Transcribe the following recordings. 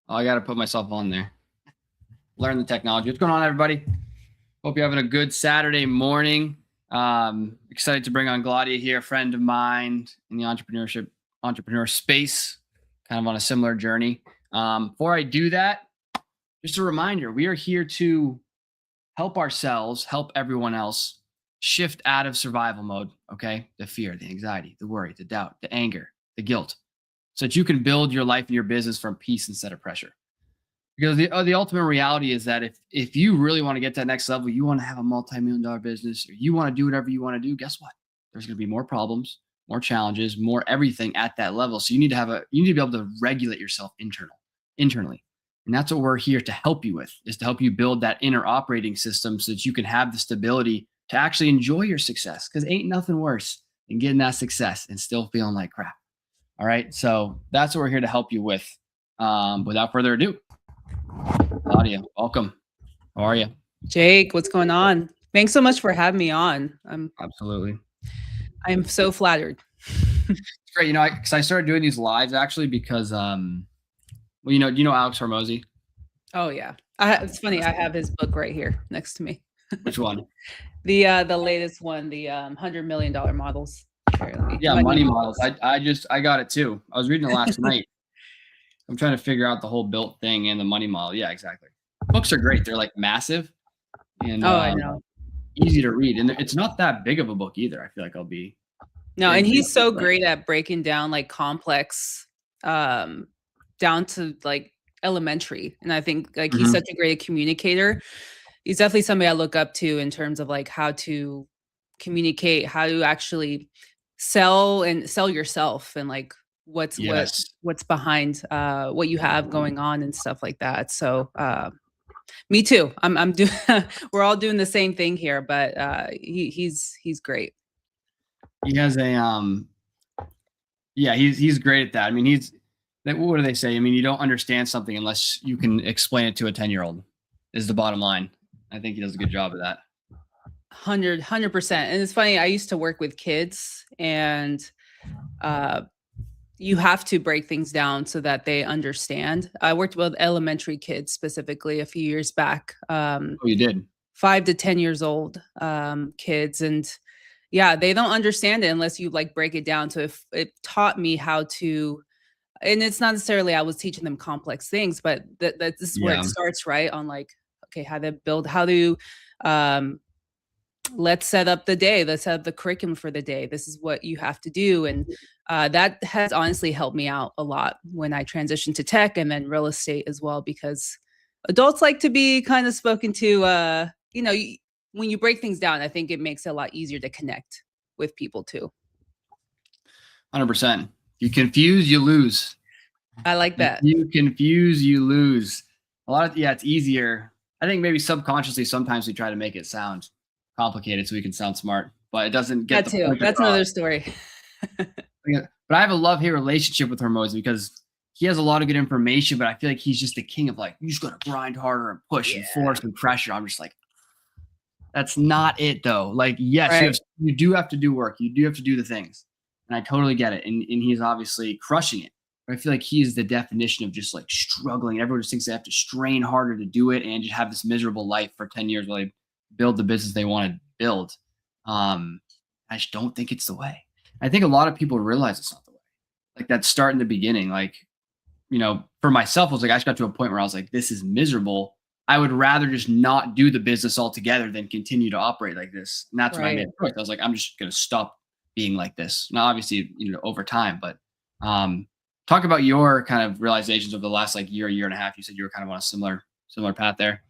Oh, I got to put myself on there. Learn the technology. What's going on, everybody? Hope you're having a good Saturday morning. Excited to bring on Gladia here, a friend of mine in the entrepreneur space, kind of on a similar journey. Before I do that, just a reminder, we are here to help ourselves, help everyone else shift out of survival mode, okay? The fear, the anxiety, the worry, the doubt, the anger, the guilt, so that you can build your life and your business from peace instead of pressure. Because the ultimate reality is that if you really want to get to that next level, you want to have a multi-million-dollar business, or you want to do whatever you want to do, guess what? There's going to be more problems, more challenges, more everything at that level. So you need to be able to regulate yourself internally. And that's what we're here to help you with, is to help you build that inner operating system so that you can have the stability to actually enjoy your success. Because ain't nothing worse than getting that success and still feeling like crap. All right. So that's what we're here to help you with. Without further ado, Claudia, welcome. How are you? Jake, what's going on? Thanks so much for having me on. Absolutely. I'm so flattered. It's great. Because I started doing these lives actually because, do you know Alex Hormozy? Oh yeah. It's funny. I have his book right here next to me. Which one? The latest one, the $100 million models. Yeah, money models. I got it too. I was reading it last night. I'm trying to figure out the whole built thing and the money model. Yeah, exactly. Books are great. They're like massive and I know. Easy to read. And it's not that big of a book either. I feel like I'll be. No, and he's so great at breaking down like complex down to like elementary. And I think like he's such a great communicator. He's definitely somebody I look up to in terms of like how to communicate, how to actually sell yourself, and like what's behind what you have going on and stuff like that. So me too. I'm doing we're all doing the same thing here, but he's great. He has a he's great at that. I mean, what do they say? I mean, you don't understand something unless you can explain it to a 10-year-old is the bottom line. I think he does a good job of that. 100%. And it's funny, I used to work with kids, and you have to break things down so that they understand. I worked with elementary kids specifically a few years back. You did? 5 to 10 years old kids. And yeah, they don't understand it unless you like break it down. So if it taught me how to, and it's not necessarily I was teaching them complex things, but this is where it starts, right? On like, okay, how to let's set up the day. Let's set up the curriculum for the day. This is what you have to do. And that has honestly helped me out a lot when I transitioned to tech and then real estate as well, because adults like to be kind of spoken to, when you break things down, I think it makes it a lot easier to connect with people too. 100%. You confuse, you lose. I like that. You confuse, you lose. It's easier. I think maybe subconsciously sometimes we try to make it sound complicated so we can sound smart, but it doesn't get that too. That's another story. But I have a love-hate relationship with Hormozy because he has a lot of good information, but I feel like he's just the king of like, you just got to grind harder and push and force and pressure. I'm just like, that's not it though. Like, yes, right. You do have to do work. You do have to do the things. And I totally get it. And he's obviously crushing it. But I feel like he's the definition of just like struggling. Everyone just thinks they have to strain harder to do it and just have this miserable life for 10 years while they build the business they want to build. I just don't think it's the way. I think a lot of people realize it's not the way. Like that start in the beginning, like, for myself, I was like, I just got to a point where I was like, this is miserable. I would rather just not do the business altogether than continue to operate like this. And that's when I made the choice. I was like, I'm just going to stop being like this. Now, obviously, over time, but talk about your kind of realizations of the last like year and a half. You said you were kind of on a similar path there.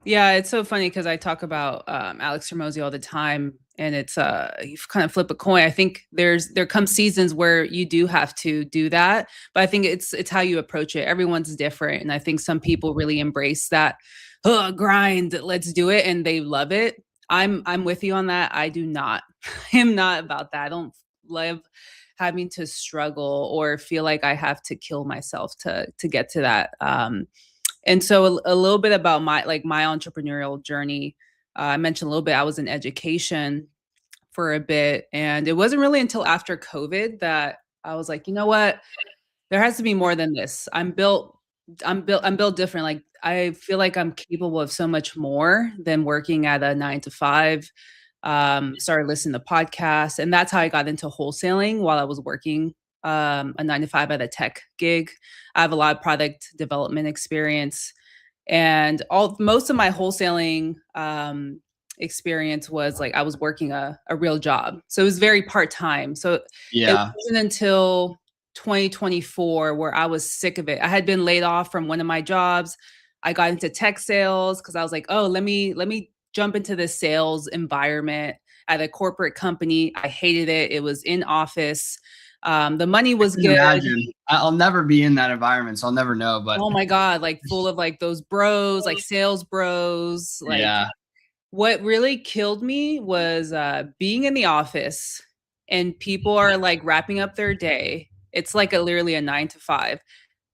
Yeah, it's so funny because I talk about Alex Hormozy all the time, and it's you kind of flip a coin. I think there come seasons where you do have to do that, but I think it's how you approach it. Everyone's different, and I think some people really embrace that grind. Let's do it, and they love it. I'm with you on that. I do not. I'm not about that. I don't love having to struggle or feel like I have to kill myself to get to that. And so a little bit about my entrepreneurial journey. I mentioned a little bit, I was in education for a bit, and it wasn't really until after COVID that I was like, you know what, There has to be more than this. I'm built different. Like, I feel like I'm capable of so much more than working at a 9 to 5. Started listening to podcasts, and that's how I got into wholesaling while I was working a 9 to 5 at a tech gig. I have a lot of product development experience, and most of my wholesaling experience was like I was working a real job. So it was very part-time. So it Yeah. wasn't until 2024 where I was sick of it. I had been laid off from one of my jobs. I got into tech sales because I was like, oh, let me jump into this sales environment at a corporate company. I hated it. It was in office. The money was I can good. imagine. I'll never be in that environment, so I'll never know. But Oh my God, like full of like those bros, like sales bros. Like, yeah, what really killed me was being in the office and people are like wrapping up their day. It's like literally a 9 to 5.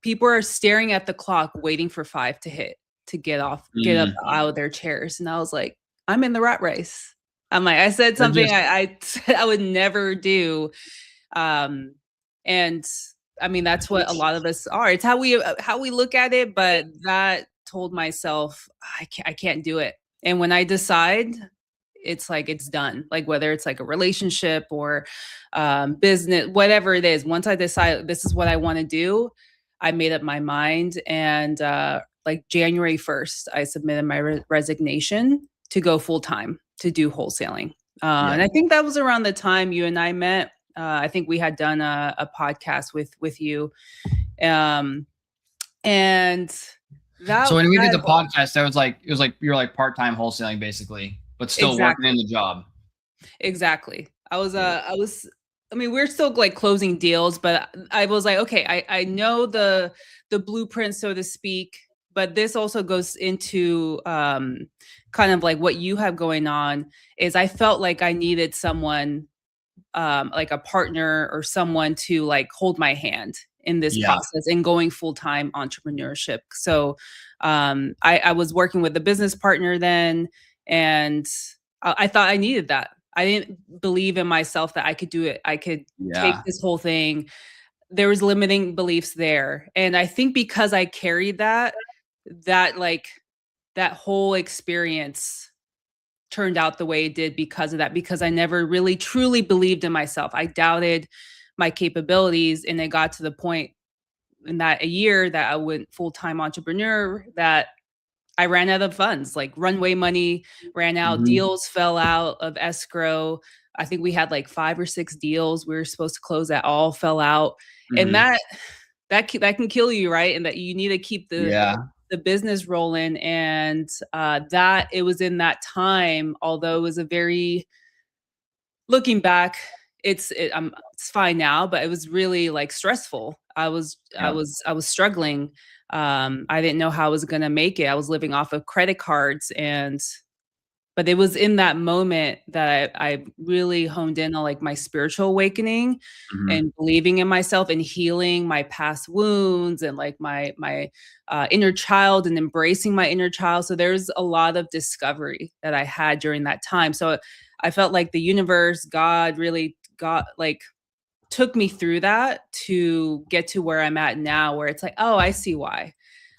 People are staring at the clock, waiting for 5 to hit to get up mm. out of their chairs. And I was like, I'm in the rat race. I'm like, I said They're something just I said I would never do. Um, and I mean, that's what a lot of us are. It's how we look at it. But that told myself, I can't do it. And when I decide, it's like it's done. Like, whether it's like a relationship or business, whatever it is, once I decide this is what I want to do, I made up my mind. And like January 1st, I submitted my resignation to go full time to do wholesaling. yeah. And I think that was around the time you and I met. I think we had done a podcast with you. And that, So when we did that the podcast, it was like you're like part-time wholesaling basically, but still working in exactly. the job. Exactly. Yeah. I mean, we're still like closing deals, but I was like, okay, I know the blueprint, so to speak, but this also goes into kind of like what you have going on. Is I felt like I needed someone, like a partner or someone to like hold my hand in this Yeah. process and going full-time entrepreneurship. So I was working with a business partner then, and I thought I needed that. I didn't believe in myself that I could do it. I could take Yeah. this whole thing. There was limiting beliefs there. And I think because I carried that like that whole experience turned out the way it did because of that, because I never really truly believed in myself. I doubted my capabilities, and it got to the point in that a year that I went full-time entrepreneur that I ran out of funds. Like, runway money ran out, Mhm. deals fell out of escrow. I think we had like 5 or 6 deals we were supposed to close that all fell out. And Mhm. that can kill you, right? And that you need to keep Yeah. the business rolling. And that it was in that time, although it was a very, looking back, it's fine now, but it was really like stressful. Yeah. I was struggling. I didn't know how I was gonna make it. I was living off of credit cards, and but it was in that moment that I really honed in on like my spiritual awakening Mhm. and believing in myself and healing my past wounds and like my inner child and embracing my inner child. So there's a lot of discovery that I had during that time. So I felt like the universe, God really got like took me through that to get to where I'm at now, where it's like, oh, I see why.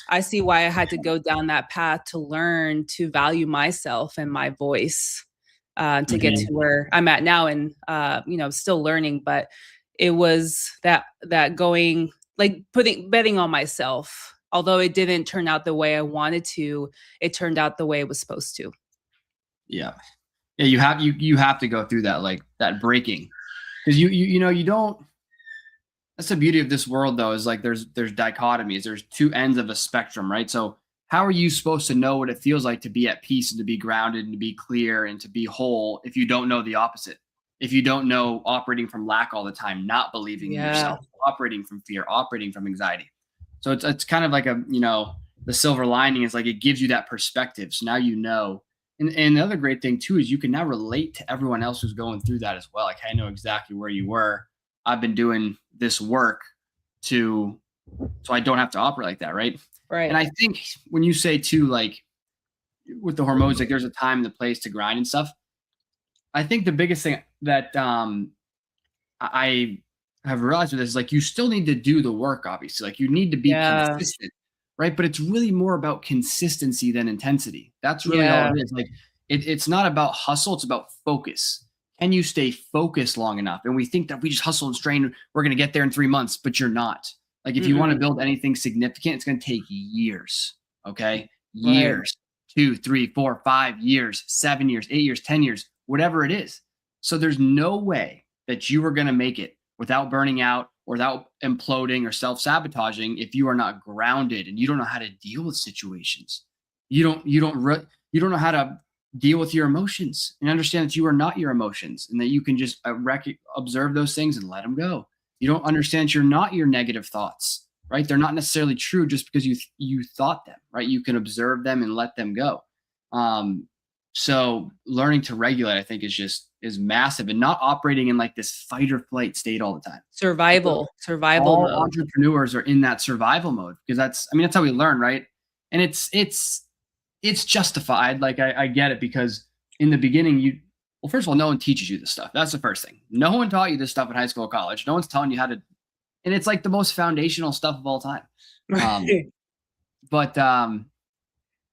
I see why I had to go down that path to learn to value myself and my voice, to get to Mhm. where I'm at now. And still learning, but it was that going, like, betting on myself. Although it didn't turn out the way I wanted to, it turned out the way it was supposed to. Yeah. Yeah. You have to go through that, like that breaking, because you don't. That's the beauty of this world, though, is like there's dichotomies. There's two ends of a spectrum, right? So how are you supposed to know what it feels like to be at peace and to be grounded and to be clear and to be whole if you don't know the opposite? If you don't know operating from lack all the time, not believing in Yeah. yourself, operating from fear, operating from anxiety. So it's kind of like the silver lining is like it gives you that perspective. So now you know. And the other great thing too is you can now relate to everyone else who's going through that as well. Like I know exactly where you were. I've been doing this work to so I don't have to operate like that, right? And Right. I think when you say too, like with the hormones, like there's a time and the place to grind and stuff. I think the biggest thing that I have realized with this is like you still need to do the work, obviously. Like you need to be Yeah. consistent, right? But it's really more about consistency than intensity. That's really all Yeah. it is. Like it's not about hustle, it's about focus. Can you stay focused long enough? And we think that we just hustle and strain, we're going to get there in 3 months, but you're not. Like if you want to Mm-mm. build anything significant, it's going to take years. Okay. Right. Years, 2, 3, 4, 5 years, 7 years, 8 years, 10 years, whatever it is. So there's no way that you are going to make it without burning out or without imploding or self-sabotaging if you are not grounded and you don't know how to deal with situations. You don't know how to deal with your emotions and understand that you are not your emotions and that you can just observe those things and let them go. You don't understand you're not your negative thoughts, right? They're not necessarily true just because you thought them, right? You can observe them and let them go. So learning to regulate, I think, is massive, and not operating in like this fight or flight state all the time. Survival All mode. entrepreneurs are in that survival mode because that's how we learn, right? And it's justified. Like I get it because in the beginning, well, first of all, no one teaches you this stuff. That's the first thing. No one taught you this stuff in high school or college. No one's telling you how to, and it's like the most foundational stuff of all time. Right. But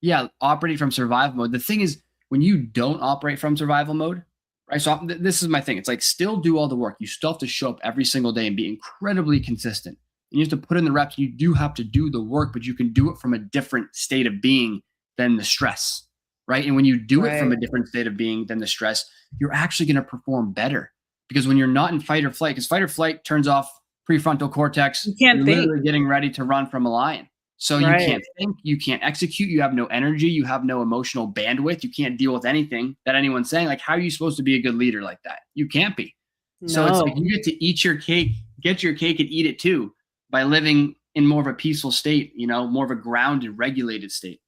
yeah, operating from survival mode. The thing is, when you don't operate from survival mode, right? So this is my thing. It's like still do all the work. You still have to show up every single day and be incredibly consistent. And you have to put in the reps. You do have to do the work, but you can do it from a different state of being than the stress, right? And when you do it from Right. a different state of being than the stress, you're actually going to perform better because when you're not in fight or flight, because fight or flight turns off prefrontal cortex, You can't you're think. literally getting ready to run from a lion. So you Right. can't think, you can't execute, you have no energy, you have no emotional bandwidth, you can't deal with anything that anyone's saying. Like, how are you supposed to be a good leader like that? You can't be. So it's like No. you get to eat your cake, get your cake and eat it too by living in more of a peaceful state, more of a grounded, regulated state.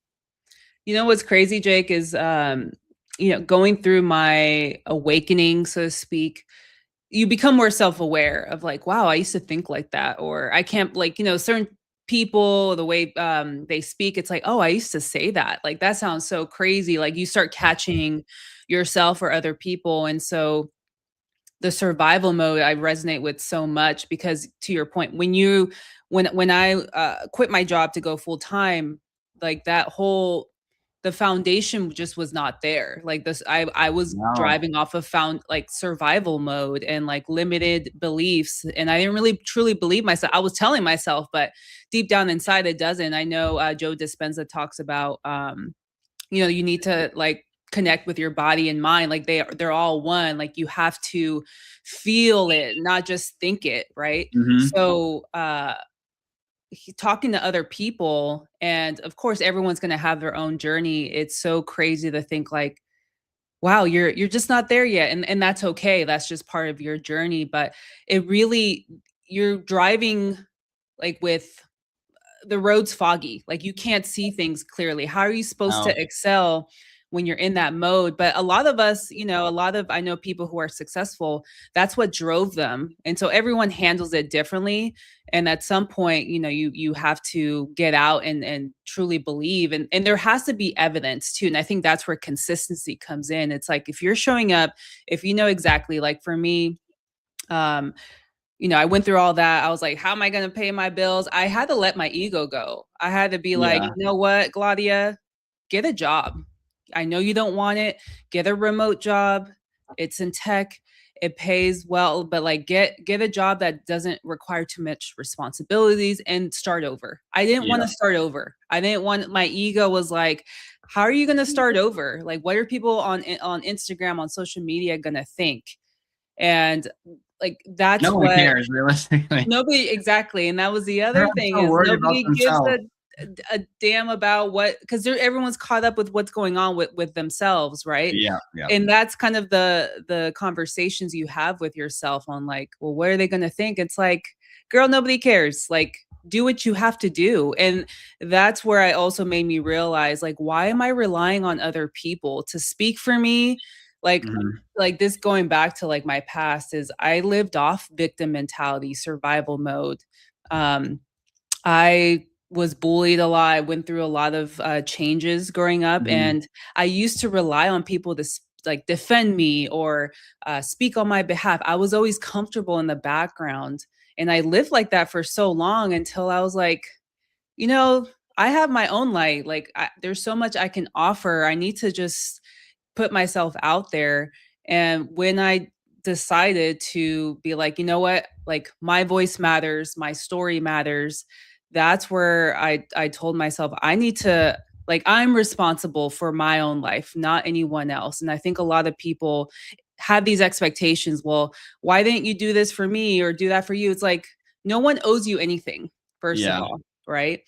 You know what's crazy, Jake, is going through my awakening, so to speak, you become more self-aware of like, wow, I used to think like that, or I can't, like, certain people, the way they speak, it's like, oh, I used to say that. Like that sounds so crazy. Like you start catching yourself or other people. And so the survival mode I resonate with so much because to your point, when I quit my job to go full time, like that whole the foundation just was not there. Like this, I was No. driving off of found like survival mode and like limited beliefs, and I didn't really truly believe myself. I was telling myself, but deep down inside, it doesn't. I know Joe Dispenza talks about you need to like connect with your body and mind, like they're all one. Like you have to feel it, not just think it, right? Mm-hmm. So talking to other people, and of course everyone's going to have their own journey. It's so crazy to think like, wow, you're just not there yet, and that's okay. That's just part of your journey. But it really, you're driving like with the road's foggy. Like you can't see things clearly. How are you supposed No. to excel when you're in that mode? But a lot of us, I know people who are successful, that's what drove them. And so everyone handles it differently. And at some point, you have to get out and truly believe. And there has to be evidence too. And I think that's where consistency comes in. It's like if you're showing up, if you know exactly, like for me, um, I went through all that. I was like, how am I going to pay my bills? I had to let my ego go. I had to be like, Yeah. you know what, Gladia, get a job. I know you don't want it. Get a remote job. It's in tech. It pays well, but like get a job that doesn't require too much responsibilities and start over. I didn't want Yeah. to start over. I didn't want my ego was like, how are you going to start over? Like what are people on Instagram, on social media going to think? And like No that's one what cares realistically. nobody exactly. And that was the other Everyone's thing so is worried about nobody gives themselves. a damn about what, because everyone's caught up with what's going on with themselves, right? Yeah. Yeah. And that's kind of the conversations you have with yourself on like, well, what are they going to think? It's like, girl, nobody cares. Like do what you have to do. And that's where I also made me realize like, why am I relying on other people to speak for me? Like Mm-hmm. like this, going back to like my past, is I lived off victim mentality, survival mode. um I was bullied a lot. I went through a lot of changes growing up, Mm-hmm. and I used to rely on people to like defend me or speak on my behalf. I was always comfortable in the background. And I lived like that for so long until I was like, you know, I have my own light. Like there's so much I can offer. I need to just put myself out there. And when I decided to be like, you know what, like my voice matters, my story matters, that's where I told myself I need to, like, I'm responsible for my own life, not anyone else. And I think a lot of people have these expectations. Well, why didn't you do this for me or do that for you? It's like no one owes you anything, first of Yeah. all, right?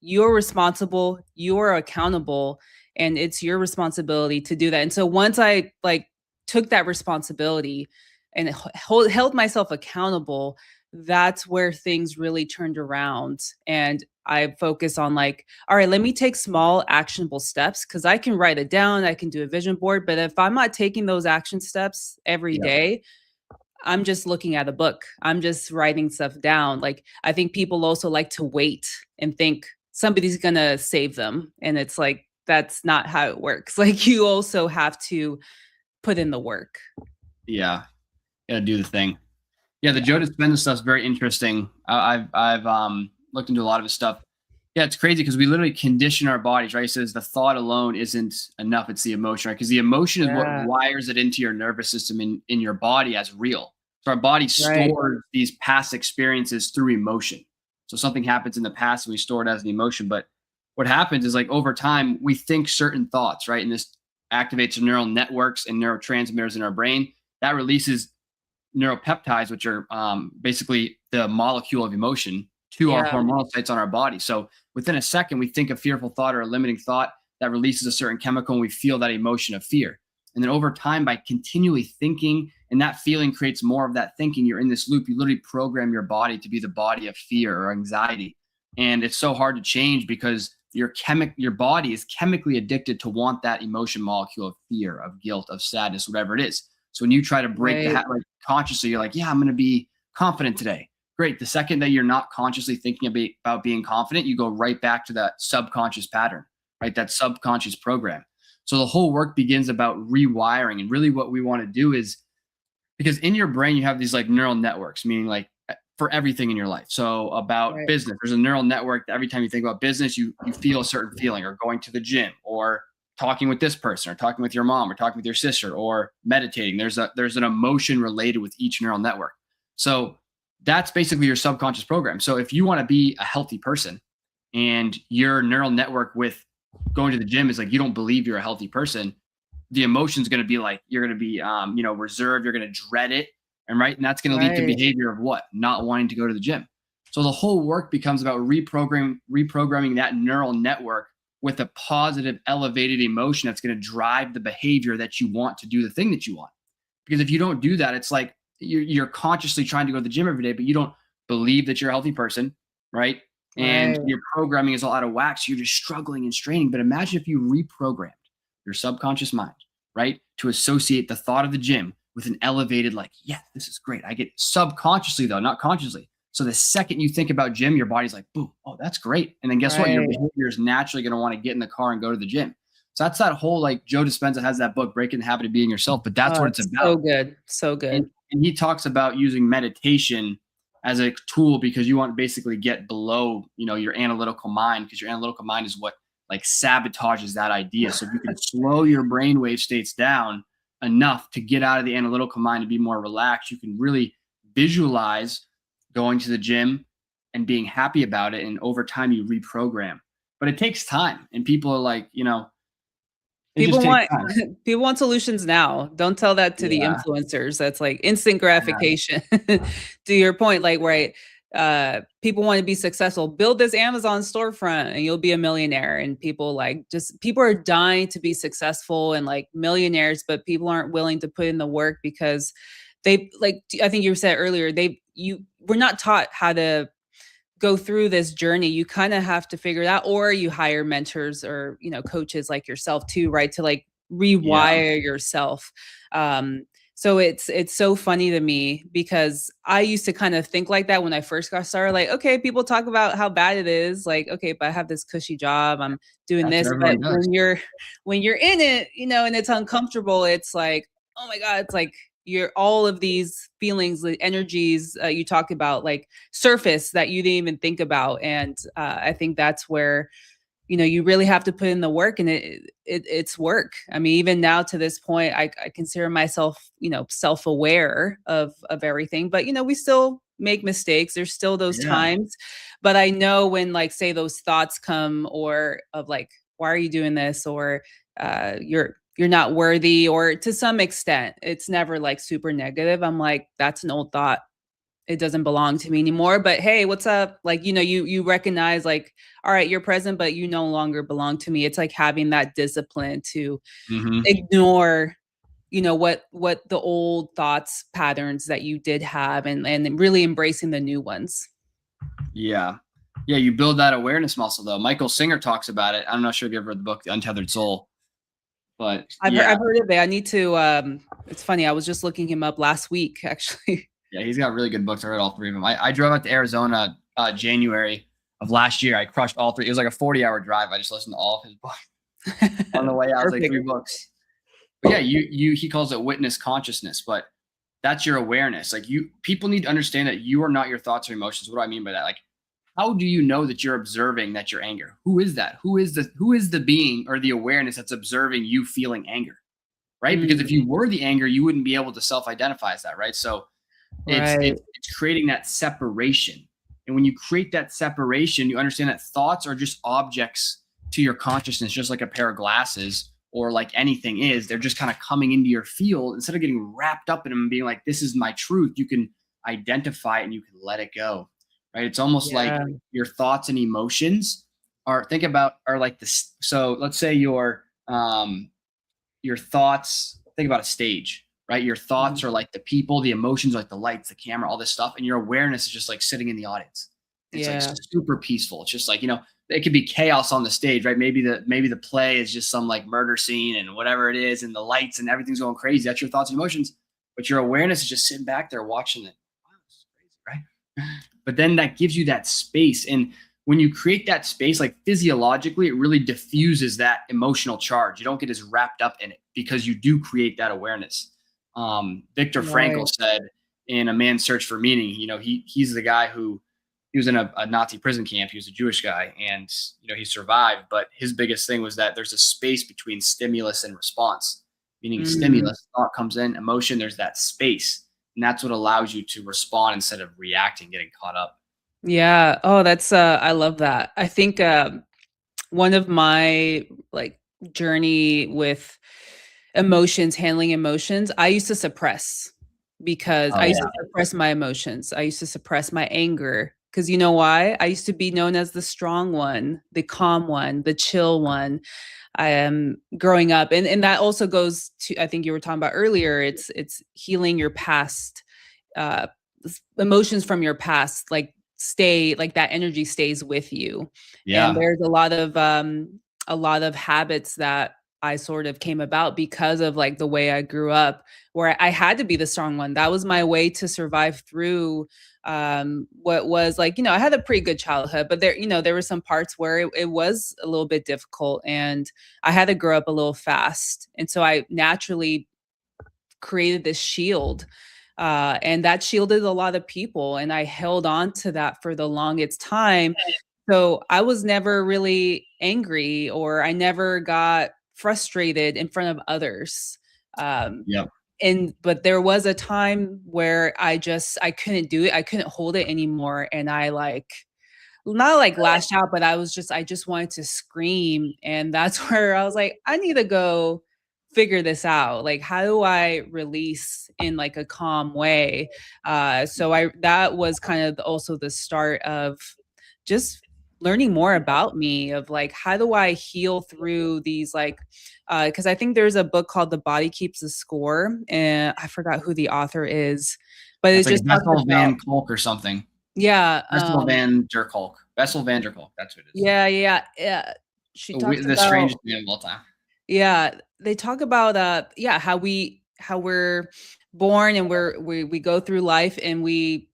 You're responsible, you're accountable, and it's your responsibility to do that. And so once I like took that responsibility and held myself accountable, that's where things really turned around. And I focus on like, all right, let me take small actionable steps, because I can write it down, I can do a vision board, but if I'm not taking those action steps every Yeah. day, I'm just looking at a book. I'm just writing stuff down. Like, I think people also like to wait and think somebody's going to save them. And it's like, that's not how it works. Like, you also have to put in the work. Yeah. Got to do the thing. Yeah. The Joe Dispenza stuff is very interesting. I've looked into a lot of his stuff. Yeah. It's crazy because we literally condition our bodies, right? He says the thought alone isn't enough. It's the emotion, right? Because the emotion is what wires it into your nervous system in your body as real. So our body stores these past experiences through emotion. So something happens in the past and we store it as an emotion. But what happens is, like, over time, we think certain thoughts, right? And this activates neural networks and neurotransmitters in our brain that releases neuropeptides, which are basically the molecule of emotion, to our hormonal sites on our body. So within a second, we think a fearful thought or a limiting thought that releases a certain chemical, and we feel that emotion of fear. And then over time, by continually thinking, and that feeling creates more of that thinking, you're in this loop. You literally program your body to be the body of fear or anxiety. And it's so hard to change because your body is chemically addicted to want that emotion molecule of fear, of guilt, of sadness, whatever it is. So when you try to break the habit, like, consciously, you're like, yeah, I'm going to be confident today. Great. The second that you're not consciously thinking about being confident, you go right back to that subconscious pattern, right? That subconscious program. So the whole work begins about rewiring. And really what we want to do is, because in your brain, you have these like neural networks, meaning like for everything in your life. So about business, there's a neural network that every time you think about business, you feel a certain feeling, or going to the gym, or talking with this person, or talking with your mom, or talking with your sister, or meditating. There's an emotion related with each neural network. So that's basically your subconscious program. So if you want to be a healthy person and your neural network with going to the gym is like, you don't believe you're a healthy person, the emotion is going to be like, you're going to be, reserved. You're going to dread it. And that's going to lead to behavior of what? Not wanting to go to the gym. So the whole work becomes about reprogramming that neural network with a positive, elevated emotion that's going to drive the behavior that you want to do the thing that you want. Because if you don't do that, it's like you're consciously trying to go to the gym every day, but you don't believe that you're a healthy person, right? And your programming is all out of whack. So you're just struggling and straining. But imagine if you reprogrammed your subconscious mind, right, to associate the thought of the gym with an elevated, like, yeah, this is great. I get subconsciously, though, not consciously. So the second you think about gym, your body's like, boom, oh, that's great. And then guess what? Your behavior is naturally going to want to get in the car and go to the gym. So that's that whole, like, Joe Dispenza has that book, Breaking the Habit of Being Yourself, but that's what it's about. So good. So good. And he talks about using meditation as a tool because you want to basically get below, your analytical mind, because your analytical mind is what like sabotages that idea. So if you can slow your brainwave states down enough to get out of the analytical mind and be more relaxed, you can really visualize going to the gym and being happy about it. And over time you reprogram, but it takes time. And people are like, people want solutions now. Don't tell that to the influencers. That's like instant gratification. To your point, like, people want to be successful. Build this Amazon storefront and you'll be a millionaire. And people are dying to be successful and like millionaires, but people aren't willing to put in the work because I think you said earlier, we're not taught how to go through this journey. You kind of have to figure it out, or you hire mentors or, coaches like yourself too, right? To like rewire yourself. So it's so funny to me because I used to kind of think like that when I first got started. Like, okay, people talk about how bad it is. Like, okay, but I have this cushy job. I'm doing That's what this. But everyone does. when you're in it, and it's uncomfortable, it's like, oh my God, it's like you're all of these feelings, the energies you talk about, like surface that you didn't even think about. And I think that's where you really have to put in the work, and it's work. I mean, even now to this point, I consider myself, self-aware of everything, but we still make mistakes. There's still those Yeah. times, but I know when, like, say those thoughts come, or of like, why are you doing this? Or you're not worthy, or to some extent, it's never like super negative. I'm like, that's an old thought. It doesn't belong to me anymore. But hey, what's up? Like, you recognize, like, all right, you're present, but you no longer belong to me. It's like having that discipline to Hmm. ignore, what the old thoughts patterns that you did have, and really embracing the new ones. Yeah. Yeah. You build that awareness muscle though. Michael Singer talks about it. I'm not sure if you ever read the book, The Untethered Soul, but I've yeah. heard of it. I need to it's funny. I was just looking him up last week, actually. Yeah. He's got really good books. I read all three of them. I drove out to Arizona January of last year. I crushed all three. It was like a 40-hour drive. I just listened to all of his books on the way out. It was like Perfect. 3 books. But yeah, he calls it witness consciousness, but that's your awareness. Like, people need to understand that you are not your thoughts or emotions. What do I mean by that? Like, how do you know that you're observing that you're anger? Who is that? Who is the being or the awareness that's observing you feeling anger? Right? Because if Mm, you were the anger, you wouldn't be able to self-identify as that, right? So it's right. it's it's creating that separation. And when you create that separation, you understand that thoughts are just objects to your consciousness, just like a pair of glasses or like anything is. They're just kind of coming into your field. Instead of getting wrapped up in them and being like, this is my truth, you can identify it and you can let it go. Right? It's almost like Yeah. your thoughts and emotions are like this. So let's say your thoughts, think about a stage, right? Your Mhm. thoughts are like the people, the emotions, like the lights, the camera, all this stuff. And your awareness is just like sitting in the audience. It's like Yeah. super peaceful. It's just like, it could be chaos on the stage, right? Maybe the play is just some like murder scene and whatever it is, and the lights and everything's going crazy. That's your thoughts and emotions. But your awareness is just sitting back there watching it. Wow, this is crazy, right? But then that gives you that space. And when you create that space, like physiologically, it really diffuses that emotional charge. You don't get as wrapped up in it because you do create that awareness. Viktor Frankl Right. said in A Man's Search for Meaning, he's the guy who he was in a Nazi prison camp. He was a Jewish guy, and he survived. But his biggest thing was that there's a space between stimulus and response. Meaning, Mm. stimulus, thought comes in, emotion. There's that space, and that's what allows you to respond instead of reacting, getting caught up. Yeah. Oh, that's I love that. I think one of my, like, journey with emotions, handling emotions, I used to suppress, because Oh I used yeah. to suppress my emotions. I used to suppress my anger, because you know why? I used to be known as the strong one, the calm one, the chill one. I am growing up, and that also goes to, I think you were talking about earlier. It's healing your past, uh, emotions from your past, like, stay, like, that energy stays with you. And Yeah. there's a lot of habits that I sort of came about because of, like, the way I grew up, where I had to be the strong one. That was my way to survive through what was, like, I had a pretty good childhood, but there were some parts where it was a little bit difficult, and I had to grow up a little fast. And so I naturally created this shield, and that shielded a lot of people, and I held on to that for the longest time. So I was never really angry, or I never got frustrated in front of others. um, Yep. and but there was a time where I couldn't do it. I couldn't hold it anymore, and I, like, not like lashed out, but I just wanted to scream. And that's where I was like, I need to go figure this out. Like, how do I release in, like, a calm way? So I that was kind of also the start of just learning more about me, of, like, how do I heal through these, like, because I think there's a book called The Body Keeps the Score, and I forgot who the author is, but it That's like just talks Bessel about, van Kolk or something. yeah, Bessel van der Kolk. Bessel van der Kolk. That's what it is. yeah, yeah, yeah. She talks The strangest about, man of all time. yeah, they talk about, yeah, how we're born and we go through life and we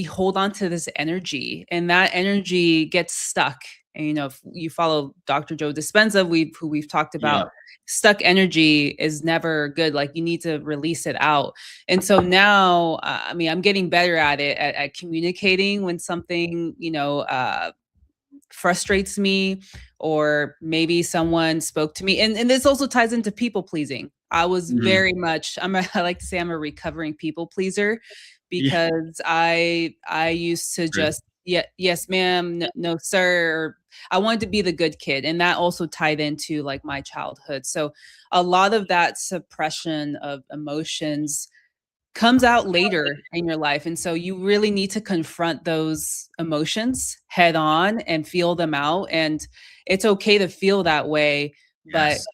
hold on to this energy, and that energy gets stuck. And if you follow Dr. Joe Dispenza, who we've talked Yeah. about, stuck energy is never good. Like, you need to release it out. And so now, I mean, I'm getting better at it, at communicating when something, frustrates me, or maybe someone spoke to me. And this also ties into people pleasing. I was Mhm. very much, I like to say I'm a recovering people pleaser, Yeah. because I used to Great. just, yeah, yes, ma'am, no, no, sir. Or I wanted to be the good kid. And that also tied into like my childhood. So a lot of that suppression of emotions comes out later in your life. And so you really need to confront those emotions head on and feel them out. And it's okay to feel that way, but Yes.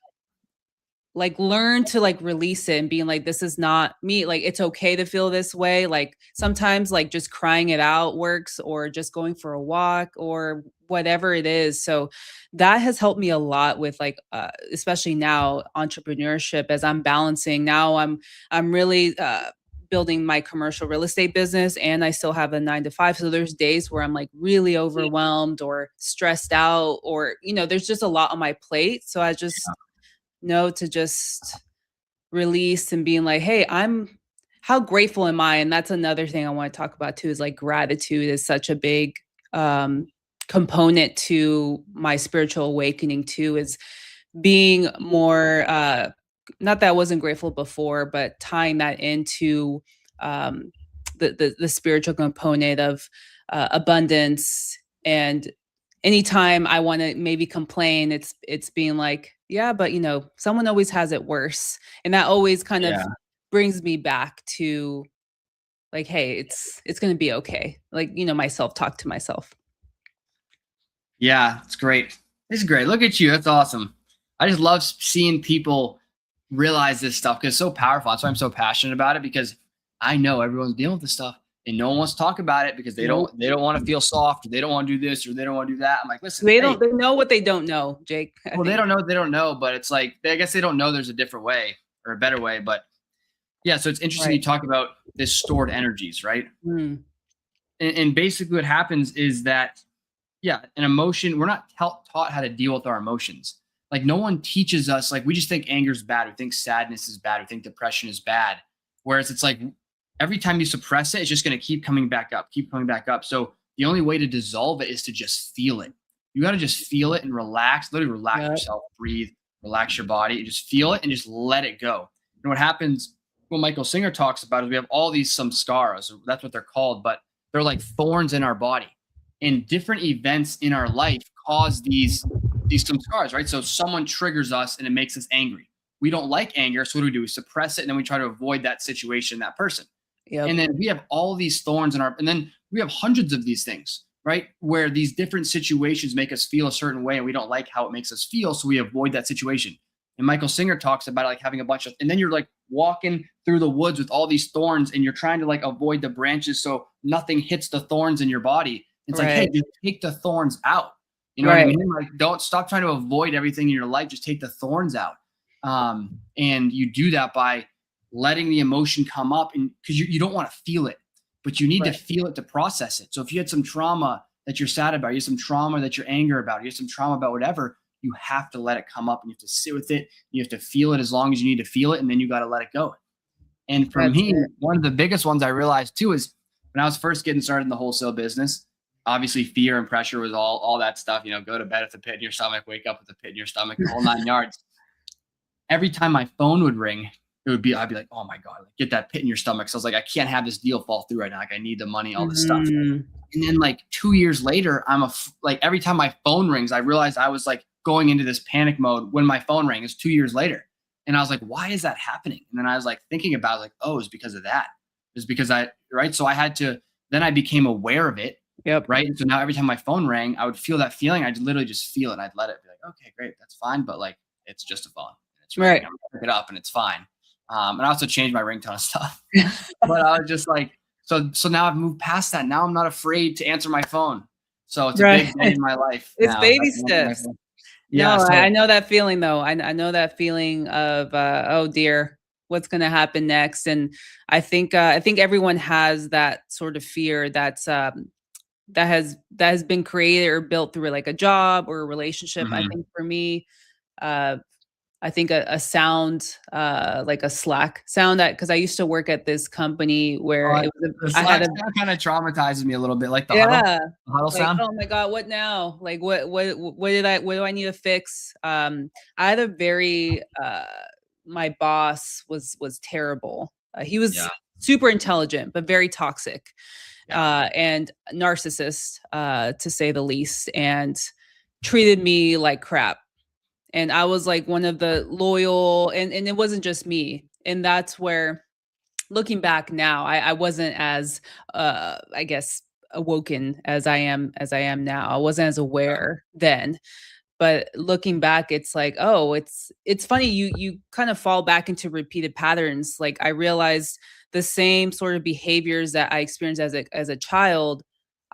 like, learn to like release it and being like, this is not me. Like, it's okay to feel this way. Like, sometimes like just crying it out works, or just going for a walk, or whatever it is. So that has helped me a lot with like, especially now, entrepreneurship, as I'm balancing. Now I'm really building my commercial real estate business, and I still have a 9 to 5. So there's days where I'm like really overwhelmed or stressed out, or there's just a lot on my plate. So I just know to just release and being like, hey, how grateful am I? And that's another thing I want to talk about too, is like, gratitude is such a big um component to my spiritual awakening too, is being more not that I wasn't grateful before, but tying that into um the spiritual component of abundance. And anytime I want to maybe complain, it's being like, yeah, but someone always has it worse. And that always kind of Yeah. brings me back to like, hey, it's going to be okay. Like, my self-talk to myself. Yeah, it's great. It's great. Look at you. That's awesome. I just love seeing people realize this stuff because it's so powerful. That's why I'm so passionate about it, because I know everyone's dealing with this stuff and no one wants to talk about it because they Nope. don't want to feel soft, or they don't want to do this, or they don't want to do that. I'm like, listen, They hey, don't they know what they don't know, Jake. I well, think. they don't know, but it's like, I guess they don't know there's a different way or a better way. But yeah, so it's interesting Right. you talk about this stored energies, right? Mm. And basically what happens is that, yeah, an emotion, we're not taught how to deal with our emotions. Like, no one teaches us, like, we just think anger is bad. We think sadness is bad. We think depression is bad. Whereas it's like, every time you suppress it, it's just going to keep coming back up, keep coming back up. So the only way to dissolve it is to just feel it. You got to just feel it and relax, literally relax Yep. yourself, breathe, relax your body, and just feel it and just let it go. And what happens, what Michael Singer talks about, is we have all these samskaras. That's what they're called, but they're like thorns in our body. And different events in our life cause these samskaras, right? So someone triggers us and it makes us angry. We don't like anger, so what do? We suppress it, and then we try to avoid that situation, that person. Yep. And then we have all these thorns in our, and then we have hundreds of these things, right? Where these different situations make us feel a certain way and we don't like how it makes us feel. So we avoid that situation. And Michael Singer talks about like having a bunch of, and then you're like walking through the woods with all these thorns and you're trying to like avoid the branches so nothing hits the thorns in your body. It's like, hey, Right. just take the thorns out. You know what I Right. mean? Like, don't stop trying to avoid everything in your life. Just take the thorns out. And you do that by letting the emotion come up, and because you don't want to feel it, but you need to Right. feel it to process it. So if you had some trauma that you're sad about, you have some trauma that you're angry about, you have some trauma about whatever, you have to let it come up and you have to sit with it. You have to feel it as long as you need to feel it, and then you got to let it go. And for That's me, it. one of the biggest ones I realized too is when I was first getting started in the wholesale business, obviously fear and pressure was all that stuff, go to bed with a pit in your stomach, wake up with a pit in your stomach, the whole 9 yards. Every time my phone would ring, I'd be like, oh my God, like, get that pit in your stomach. So I was like, I can't have this deal fall through right now. Like, I need the money, all this stuff. Mm. And then like 2 years later, like every time my phone rings, I realized I was like going into this panic mode when my phone rang. It's 2 years later. And I was like, why is that happening? And then I was like thinking about it, like, oh, it's because of that. It's because right. So then I became aware of it. Yep. Right. And so now every time my phone rang, I would feel that feeling. I'd literally just feel it. And I'd let it be like, okay, great. That's fine. But like, it's just a phone. It's ringing. Right. I'm gonna pick it up and it's fine. And I also changed my ringtone and stuff. But I was just like, so now I've moved past that. Now I'm not afraid to answer my phone. So it's a Right. big day in my life It's now. baby steps. Yeah. No, So I know that feeling though. I know that feeling of, oh dear, what's going to happen next. And I think everyone has that sort of fear that has been created or built through like a job or a relationship. I Mhm. think for me, uh, I think a sound, like a Slack sound, that because I used to work at this company where Uh, it was the I had Slack a sound kinda traumatizes me a little bit, like yeah, the huddle like, sound. oh my god, what now? Like, what do I need to fix? I had a very my boss was terrible. He was Yeah, super intelligent, but very toxic, yeah. and narcissist, to say the least, and treated me like crap. And I was like one of the loyal, and it wasn't just me. And that's where, looking back now, I wasn't as I guess awoken as I am now. I wasn't as aware then. But looking back, it's like, oh, it's funny, you kind of fall back into repeated patterns. Like, I realized the same sort of behaviors that I experienced as a child,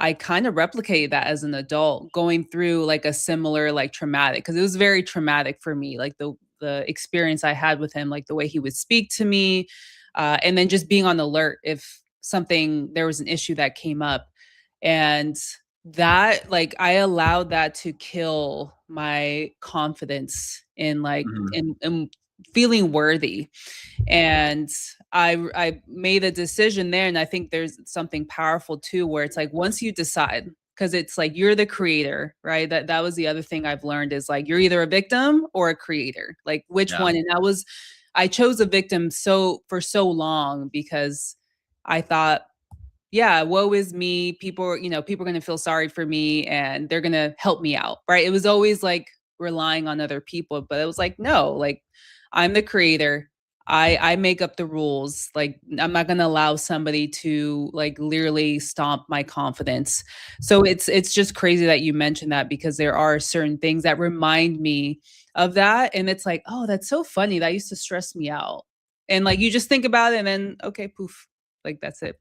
I kind of replicated that as an adult, going through like a similar like traumatic, because it was very traumatic for me, like the experience I had with him, like the way he would speak to me, and then just being on alert if something there was an issue that came up. And that, like, I allowed that to kill my confidence in, like, Mhm. in feeling worthy. And I made a decision there, and I think there's something powerful too, where it's like once you decide, because it's like you're the creator, right? That was the other thing I've learned, is like you're either a victim or a creator. Like, which Yeah. one? And I chose a victim for so long, because I thought, yeah, woe is me. People are going to feel sorry for me and they're going to help me out, right? It was always like relying on other people, but it was like, no, like, I'm the creator. I make up the rules. Like, I'm not going to allow somebody to like literally stomp my confidence. So it's just crazy that you mentioned that, because there are certain things that remind me of that, and it's like, oh, that's so funny. That used to stress me out. And like, you just think about it and then okay, poof, like that's it.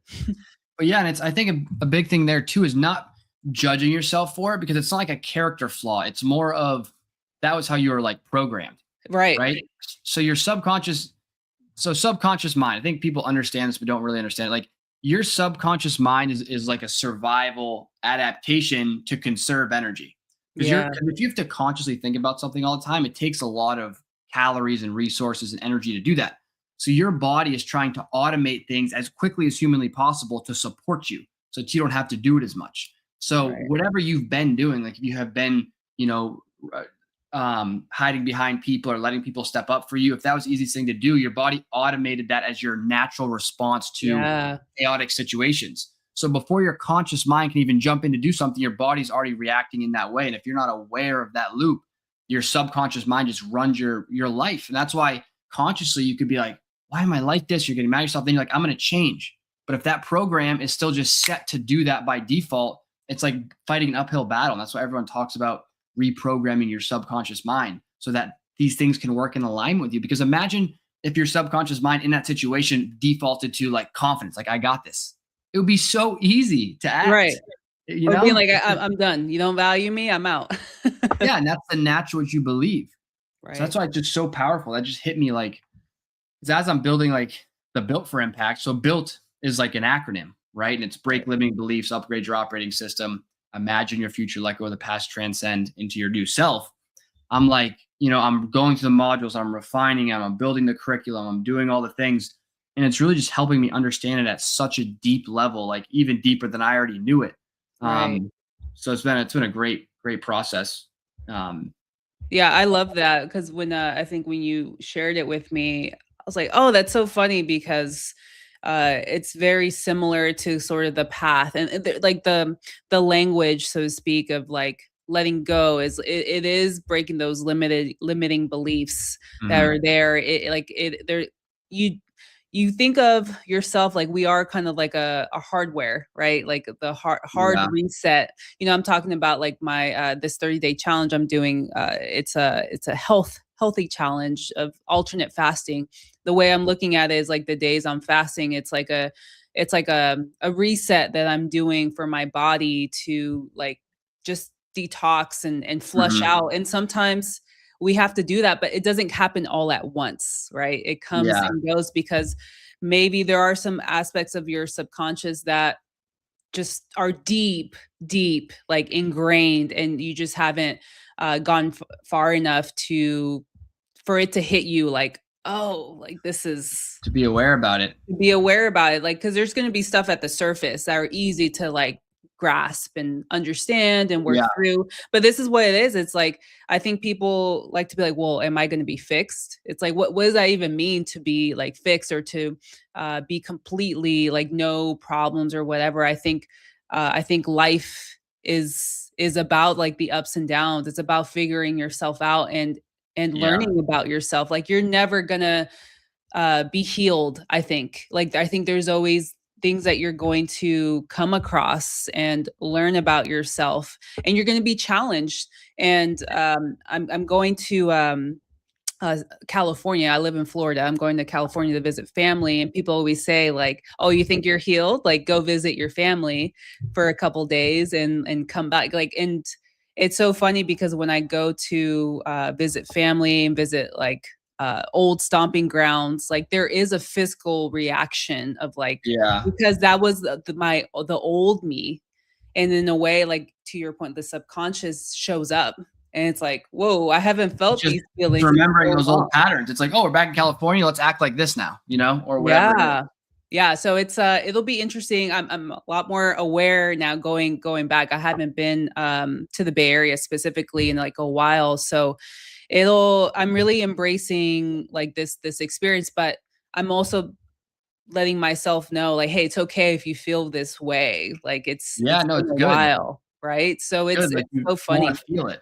But yeah, and I think a big thing there too is not judging yourself for it, because it's not like a character flaw. It's more of that was how you were like programmed, Right. right? So your subconscious mind, I think people understand this but don't really understand it. Like, your subconscious mind is like a survival adaptation to conserve energy. Because Yeah. if you have to consciously think about something all the time, it takes a lot of calories and resources and energy to do that. So your body is trying to automate things as quickly as humanly possible to support you, so that you don't have to do it as much. So Right. whatever you've been doing, like if you have been, uh, hiding behind people or letting people step up for you, if that was the easiest thing to do, your body automated that as your natural response to Yeah. chaotic situations. So before your conscious mind can even jump in to do something, your body's already reacting in that way. And if you're not aware of that loop, your subconscious mind just runs your life. And that's why consciously you could be like, why am I like this? You're getting mad at yourself. Then you're like, I'm going to change. But if that program is still just set to do that by default, it's like fighting an uphill battle. And that's why everyone talks about reprogramming your subconscious mind so that these things can work in alignment with you. Because imagine if your subconscious mind in that situation defaulted to like confidence, like I got this. It would be so easy to Right. act, you Or being know? like, I'm done. You don't value me, I'm out. Yeah, and that's the natural what you believe. So Right. that's why it's just so powerful. That just hit me like, because as I'm building like the Built for Impact, so Built is like an acronym, right? And it's break Right. limiting beliefs, upgrade your operating system, imagine your future, let go of the past, transcend into your new self. I'm like, I'm going through the modules, I'm refining them, I'm building the curriculum, I'm doing all the things. And it's really just helping me understand it at such a deep level, like even deeper than I already knew it. Right. So it's been a great process. Um, Yeah, I love that, because when I think when you shared it with me, I was like, "Oh, that's so funny," because it's very similar to sort of the path, and like the language, so to speak, of like letting go it is breaking those limiting beliefs that mhm. are there. It like it there you you think of yourself like we are kind of like a hardware, right? Like the hard Yeah. reset. I'm talking about like my this 30-day challenge I'm doing. It's a healthy challenge of alternate fasting. The way I'm looking at it is like the days I'm fasting, it's like a reset that I'm doing for my body to like just detox and flush Mhm. out. And sometimes we have to do that, but it doesn't happen all at once, right? It comes Yeah. and goes because maybe there are some aspects of your subconscious that just are deep, like ingrained, and you just haven't gone far enough to for it to hit you like, oh, like this is To be aware about it. be aware about it, like because there's going to be stuff at the surface that are easy to like grasp and understand and work Yeah. through, but this is what it is. It's like I think people like to be like, well, am I going to be fixed? It's like what does that even mean to be like fixed or to be completely like no problems or whatever. I think life is about like the ups and downs. It's about figuring yourself out and Yeah. learning about yourself. Like you're never gonna be healed. I think there's always things that you're going to come across and learn about yourself, and you're going to be challenged. And I'm going to California. I live in Florida. I'm going to California to visit family, and people always say like, "Oh, you think you're healed? Like, go visit your family for a couple days and come back." Like, and it's so funny because when I go to visit family and visit like old stomping grounds, like there is a physical reaction of like Yeah. because that was the old me, and in a way, like to your point, the subconscious shows up and it's like, whoa, I haven't felt Just these feelings in remembering so those long. old patterns. It's like, oh, we're back in California. Let's act like this now, or whatever it is. Yeah. Yeah. So it's it'll be interesting. I'm a lot more aware now going back. I haven't been to the Bay Area specifically in like a while. So I'm really embracing like this experience, but I'm also letting myself know like, hey, it's okay if you feel this way. Like Yeah, it's no, been it's a good. while. Right. So Good. it's Like you so want funny. to feel it.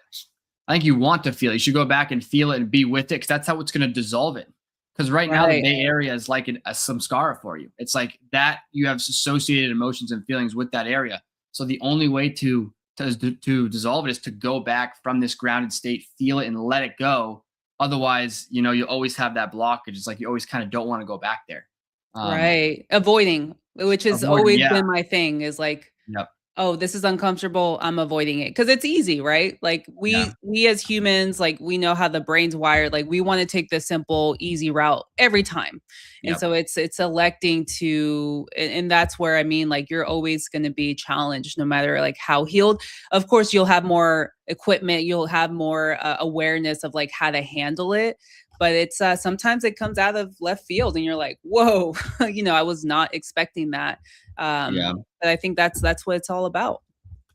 I think you want to feel it. You should go back and feel it and be with it because that's how it's going to dissolve it. Because right now, the Right. Bay Area is like a samskara for you. It's like that you have associated emotions and feelings with that area. So the only way to dissolve it is to go back from this grounded state, feel it, and let it go. Otherwise, you always have that blockage. It's like you always kind of don't want to go back there. Right. Avoiding, which has Avoiding, always yeah, been my thing, is like, yep, oh, this is uncomfortable. I'm avoiding it because it's easy, right? Like yeah, we as humans, like we know how the brain's wired. Like we want to take the simple, easy route every time. And yep, so it's electing to, and that's where I mean, like you're always going to be challenged no matter like how healed. Of course, you'll have more equipment, you'll have more awareness of like how to handle it. But it's sometimes it comes out of left field and you're like, whoa, I was not expecting that. yeah. But I think that's what it's all about.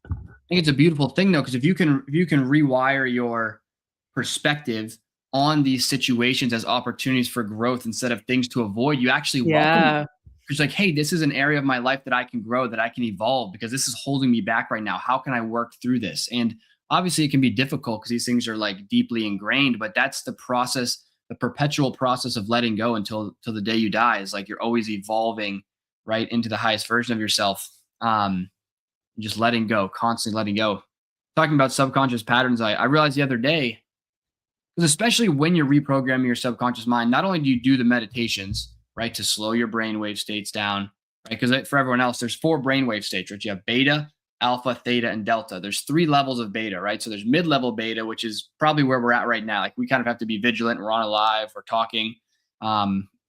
I think it's a beautiful thing though, because if you can rewire your perspective on these situations as opportunities for growth instead of things to avoid, you actually welcome them. Yeah. It's like, hey, this is an area of my life that I can grow, that I can evolve because this is holding me back right now. How can I work through this? And obviously, it can be difficult because these things are like deeply ingrained, but that's the process, the perpetual process of letting go until the day you die. Is like you're always evolving right into the highest version of yourself. Just letting go, constantly letting go. Talking about subconscious patterns, I realized the other day, because especially when you're reprogramming your subconscious mind, not only do you do the meditations, right, to slow your brainwave states down, right? Because for everyone else, there's 4 brainwave states, right? You have beta, alpha, theta, and delta. There's 3 levels of beta, right? So there's mid-level beta, which is probably where we're at right now. Like we kind of have to be vigilant. We're on a live, we're talking.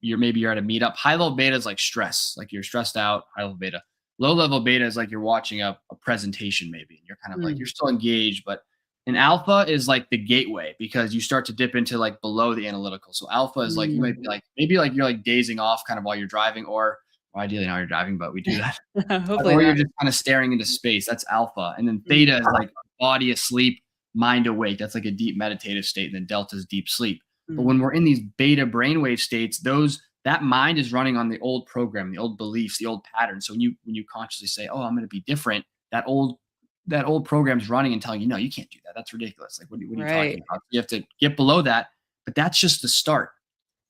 You're at a meetup. High-level beta is like stress, like you're stressed out. High-level beta. Low-level beta is like you're watching a presentation, maybe, and you're kind of like you're still engaged, but an alpha is like the gateway because you start to dip into like below the analytical. So alpha is like you might be like maybe like you're like dazing off kind of while you're driving, or ideally now you're driving, but we do that. Hopefully Or you're not. just kind of staring into space. That's alpha. And then theta is like body asleep, mind awake. That's like a deep meditative state. And then delta is deep sleep. But when we're in these beta brainwave states, that mind is running on the old program, the old beliefs, the old patterns. So when you consciously say, "Oh, I'm going to be different," that old program's running and telling you, "No, you can't do that. That's ridiculous. Like, what are you talking Right. about?" You have to get below that. But that's just the start.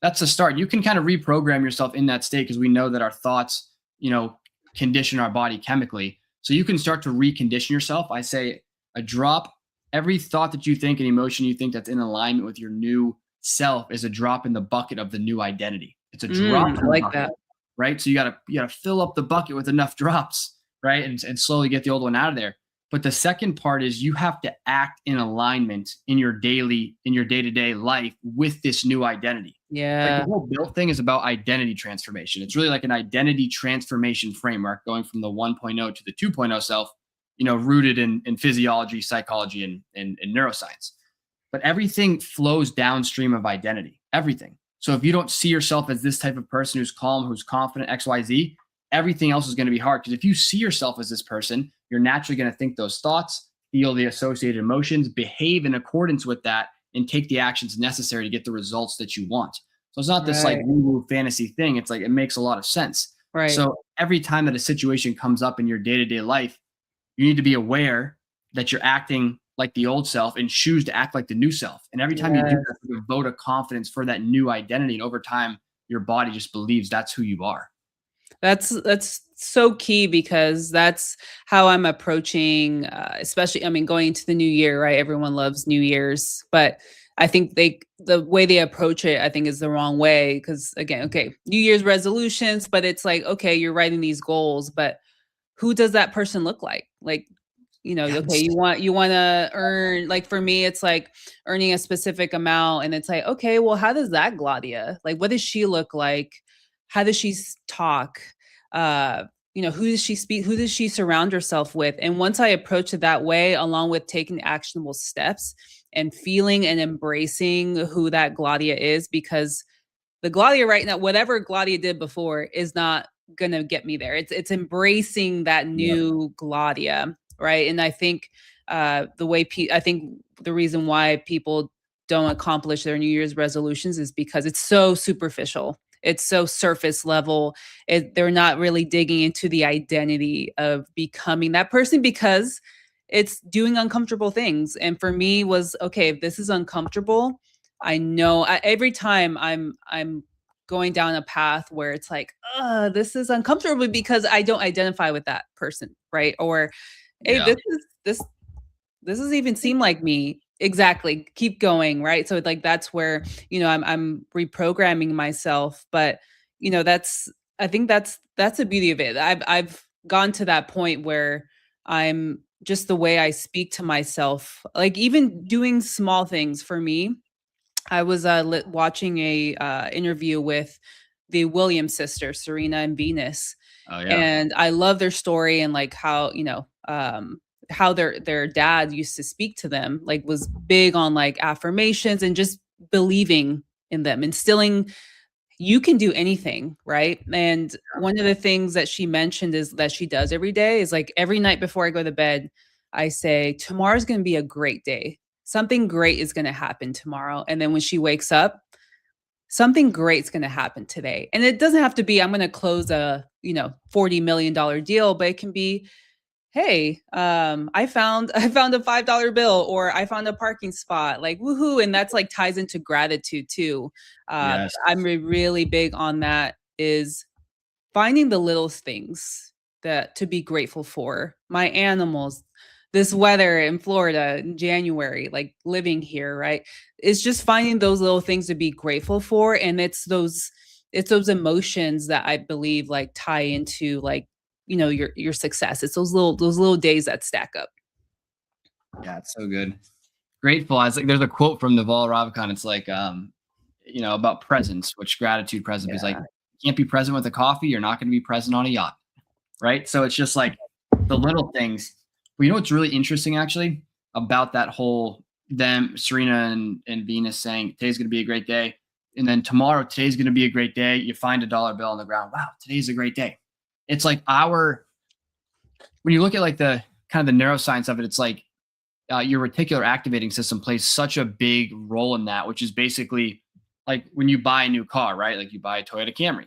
That's the start. You can kind of reprogram yourself in that state because we know that our thoughts, condition our body chemically. So you can start to recondition yourself. I say a drop. Every thought that you think and emotion you think that's in alignment with your new self is a drop in the bucket of the new identity. It's a drop in I the like bucket, that. right? So you gotta fill up the bucket with enough drops, right? And slowly get the old one out of there. But the second part is you have to act in alignment in your day-to-day life with this new identity. Like the Yeah. whole build thing is about identity transformation. It's really like an identity transformation framework going from the 1.0 to the 2.0 self, rooted in physiology, psychology, and neuroscience. But everything flows downstream of identity, everything. So if you don't see yourself as this type of person who's calm, who's confident, XYZ, everything else is going to be hard. Because if you see yourself as this person, you're naturally going to think those thoughts, feel the associated emotions, behave in accordance with that, and take the actions necessary to get the results that you want. So it's not this like Right. woo-woo fantasy thing. It's like, it makes a lot of sense. Right. So every time that a situation comes up in your day-to-day life, you need to be aware that you're acting like the old self and choose to act like the new self. And every time you do that, you vote of confidence for that new identity. And over time, your body just believes that's who you are. That's so key because that's how I'm approaching, especially, I mean, going into the new year, right? Everyone loves New Year's, but I think the way they approach it, I think is the wrong way. Cause again, okay, New Year's resolutions, but it's like, okay, you're writing these goals, but who does that person look like? Like, okay, Yes. you want to earn, like for me, it's like earning a specific amount. And it's like, okay, well, how does that Gladia? Like, what does she look like? How does she talk? Who does she speak? Who does she surround herself with? And once I approach it that way, along with taking actionable steps and feeling and embracing who that Gladia is, because the Gladia right now, whatever Gladia did before is not gonna get me there. It's embracing that Yeah. new Gladia, right? And I think I think the reason why people don't accomplish their New Year's resolutions is because it's so superficial. It's so surface level. They're not really digging into the identity of becoming that person because it's doing uncomfortable things. And for me was, okay, if this is uncomfortable, I know every time I'm going down a path where it's like, this is uncomfortable because I don't identify with that person, right? Or, hey, Yeah. this doesn't even seem like me. Exactly. Keep going, right? So like that's where, I'm reprogramming myself. But that's I think that's the beauty of it. I've gone to that point where I'm just the way I speak to myself, like even doing small things for me. I was watching a interview with the Williams sisters, Serena and Venus, Oh yeah. and I love their story and like how their dad used to speak to them, like was big on like affirmations and just believing in them, instilling you can do anything, right? And one of the things that she mentioned is that she does every day is like every night before I go to bed, I say, tomorrow's going to be a great day. Something great is going to happen tomorrow. And then when she wakes up, something great's going to happen today. And it doesn't have to be, I'm going to close a, $40 million deal, but it can be, hey, I found a $5 bill, or I found a parking spot, like woohoo. And that's like ties into gratitude too. Yes. I'm really big on that, is finding the little things that to be grateful for. My animals, this weather in Florida in January, like living here, right? It's just finding those little things to be grateful for. And it's those emotions that I believe like tie into like, your success. It's those little days that stack up. Yeah, it's so good. Grateful. I was like, there's a quote from Naval Ravikant. It's like, about presence, which gratitude present is like, Yeah. you can't be present with a coffee. You're not going to be present on a yacht. Right. So it's just like the little things. But what's really interesting actually about that whole Serena and Venus saying today's going to be a great day. And then tomorrow, today's going to be a great day. You find a dollar bill on the ground. Wow, today's a great day. It's like when you look at like the kind of the neuroscience of it, it's like your reticular activating system plays such a big role in that, which is basically like when you buy a new car, right? Like you buy a Toyota Camry.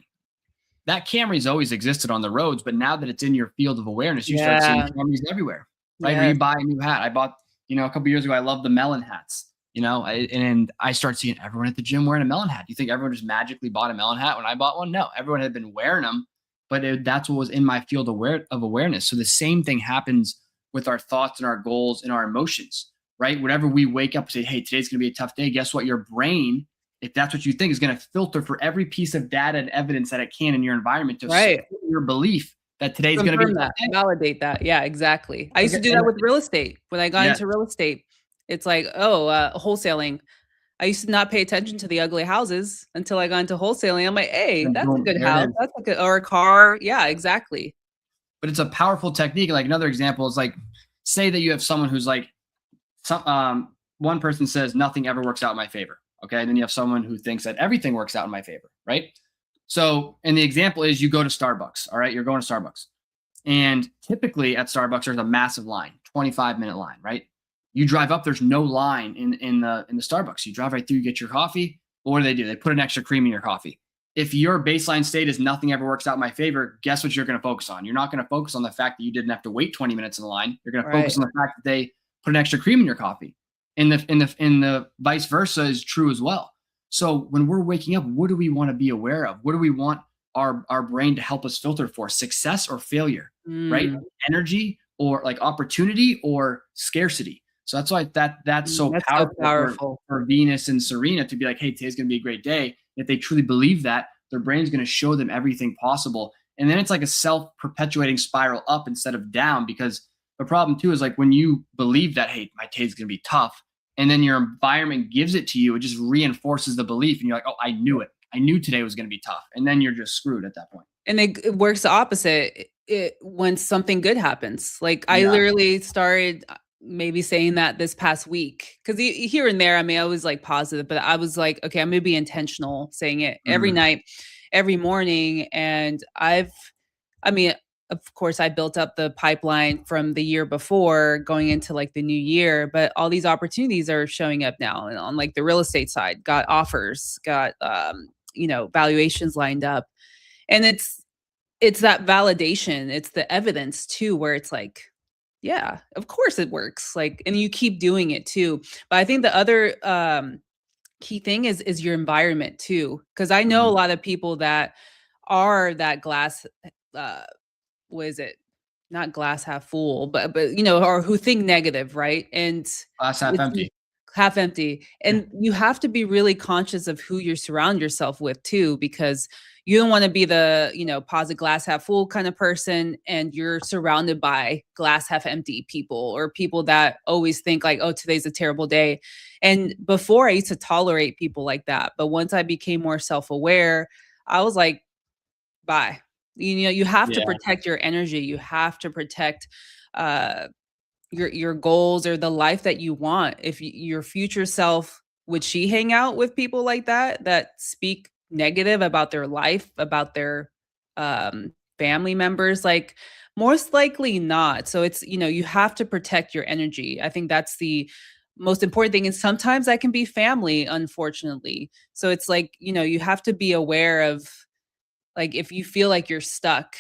That Camry's always existed on the roads, but now that it's in your field of awareness, you start seeing Yeah. Camrys everywhere, right? Or Yes. you buy a new hat. I bought, a couple years ago, I love the melon hats, and I start seeing everyone at the gym wearing a melon hat. Do you think everyone just magically bought a melon hat when I bought one? No, everyone had been wearing them, but that's what was in my field of awareness. So the same thing happens with our thoughts and our goals and our emotions, right? Whenever we wake up and say, hey, today's going to be a tough day, guess what? Your brain, if that's what you think, is going to filter for every piece of data and evidence that it can in your environment to Right. support your belief that today's going to be Confirm a tough that, day. validate that. Yeah, exactly. I used to Okay, do that with real estate. When I got yes, into real estate, it's like, oh, wholesaling. I used to not pay attention to the ugly houses until I got into wholesaling. I'm like, hey, and that's a boom, good there it house. is. That's a good, or a car. Yeah, exactly. But it's a powerful technique. Like another example is like, say that you have someone who's like, one person says nothing ever works out in my favor. Okay, and then you have someone who thinks that everything works out in my favor, right? So, and the example is you go to Starbucks. All right, you're going to Starbucks, and typically at Starbucks there's a massive line, 25-minute line, right? You drive up, there's no line in the Starbucks. You drive right through, you get your coffee. But what do? They put an extra cream in your coffee. If your baseline state is nothing ever works out in my favor, guess what you're going to focus on? You're not going to focus on the fact that you didn't have to wait 20 minutes in the line. You're going to Right. focus on the fact that they put an extra cream in your coffee. And the vice versa is true as well. So when we're waking up, what do we want to be aware of? What do we want our brain to help us filter for? Success or failure, right? Mm, Energy or like opportunity or scarcity. So that's why that's so that's so powerful powerful. for Venus and Serena to be like, hey, today's going to be a great day. If they truly believe that, their brain's going to show them everything possible. And then it's like a self-perpetuating spiral up instead of down, because the problem too is like when you believe that, hey, my day's going to be tough, and then your environment gives it to you, it just reinforces the belief. And you're like, oh, I knew it. I knew today was going to be tough. And then you're just screwed at that point. And it works the opposite when something good happens. Like I Yeah. literally started maybe saying that this past week because here and there, I mean, I was like positive, but I was like, okay, I'm gonna be intentional, saying it every Mhm. night, every morning, and I mean, of course, I built up the pipeline from the year before going into like the new year, but all these opportunities are showing up now, and on like the real estate side, got offers, got valuations lined up, and it's that validation, it's the evidence too, where it's like, yeah, of course it works, like, and you keep doing it too. But I think the other, key thing is your environment too, because I know a Mhm. lot of people that are that glass, uh, what is it? Not glass half full, but, or who think negative, right? And Glass half it's empty. half empty. And you have to be really conscious of who you surround yourself with too, because you don't want to be the, positive glass half full kind of person and you're surrounded by glass half empty people or people that always think like, oh, today's a terrible day. And before I used to tolerate people like that. But once I became more self-aware, I was like, bye. You have to Yeah. protect your energy. You have to protect uh your goals or the life that you want. If your future self, would she hang out with people like that speak negative about their life, about their family members? Like most likely not. So it's, you have to protect your energy. I think that's the most important thing. And sometimes that can be family, unfortunately. So it's like, you have to be aware of, like, if you feel like you're stuck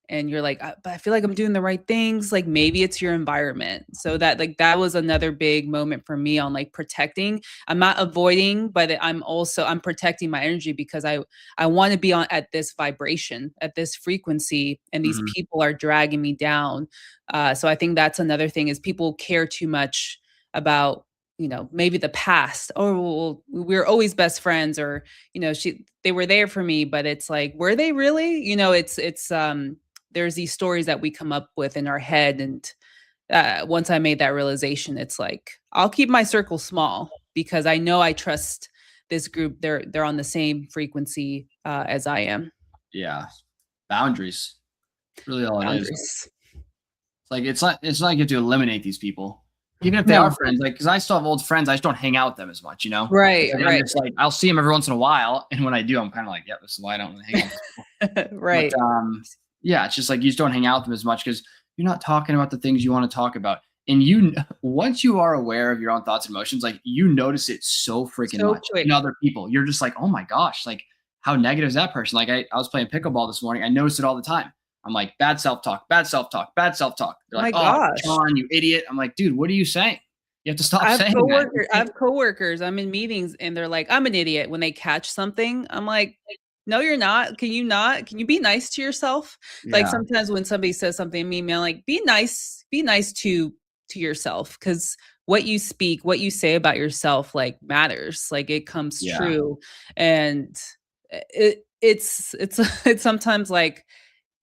and you're like, but I feel like I'm doing the right things, like maybe it's your environment. So that, like, that was another big moment for me on like protecting. I'm not avoiding, but I'm protecting my energy because I want to be on at this vibration, at this frequency, and these Mhm. people are dragging me down. So I think that's another thing is people care too much about, maybe the past. Oh, well, we're always best friends, or they were there for me, but it's like, were they really? There's these stories that we come up with in our head, and once I made that realization, it's like, I'll keep my circle small because I know I trust this group. They're on the same frequency as I am. Yeah. Boundaries. Really all it is. Boundaries. Like it's not like you have to eliminate these people. Even if they are No. friends, like because I still have old friends, I just don't hang out with them as much, you know? It's Right, like I'm right. just like I'll see them every once in a while, and when I do, I'm kind of like, yeah, this is why I don't really hang out with these people. But Right. yeah, it's just like you just don't hang out with them as much because you're not talking about the things you want to talk about. And once you are aware of your own thoughts and emotions, like you notice it so freaking So much in quick. other people. You're just like, oh my gosh, like how negative is that person? Like I was playing pickleball this morning. I noticed it all the time. I'm like, bad self-talk, bad self-talk, bad self-talk. They're like, My oh, gosh. John, you idiot. I'm like, dude, what are you saying? You have to stop I have saying that. You coworker I can't- have coworkers, I'm in meetings and they're like, "I'm an idiot," when they catch something. I'm like, "No, you're not. Can you not? Can you be nice to yourself?" Like, Yeah, sometimes when somebody says something to me, I'm like, be nice to yourself, because what you speak, what you say about yourself, like, matters. Like, it comes yeah, true, and it's it's sometimes like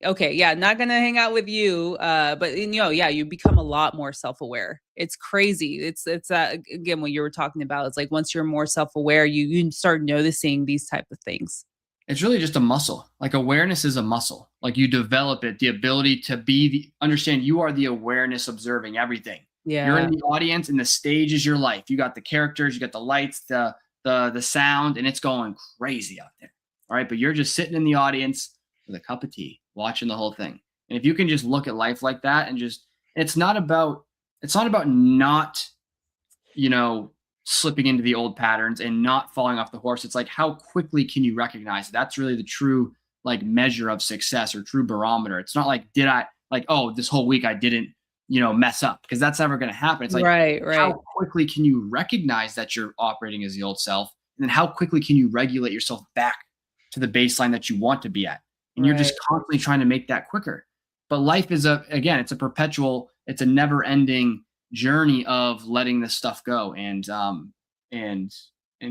okay, yeah, not gonna hang out with you. But yeah, you become a lot more self-aware. It's crazy. It's again what you were talking about. It's like once you're more self-aware, you start noticing these type of things. It's really just a muscle. Like awareness is a muscle. Like you develop it, the ability to understand you are the awareness observing everything. You're in Yeah. the audience and the stage is your life. You got the characters, you got the lights, the sound, and it's going crazy out there. All right. But you're just sitting in the audience with a cup of tea, watching the whole thing. And if you can just look at life like that and just it's not about not, you know, slipping into the old patterns and not falling off the horse. It's like how quickly can you recognize it? That's really the true like measure of success or true barometer. It's not like did I like, oh, this whole week I didn't, mess up, because that's never going to happen. It's like Right, how right. quickly can you recognize that you're operating as the old self, and then how quickly can you regulate yourself back to the baseline that you want to be at? And you're Right. just constantly trying to make that quicker. But life is it's a never ending journey of letting this stuff go and and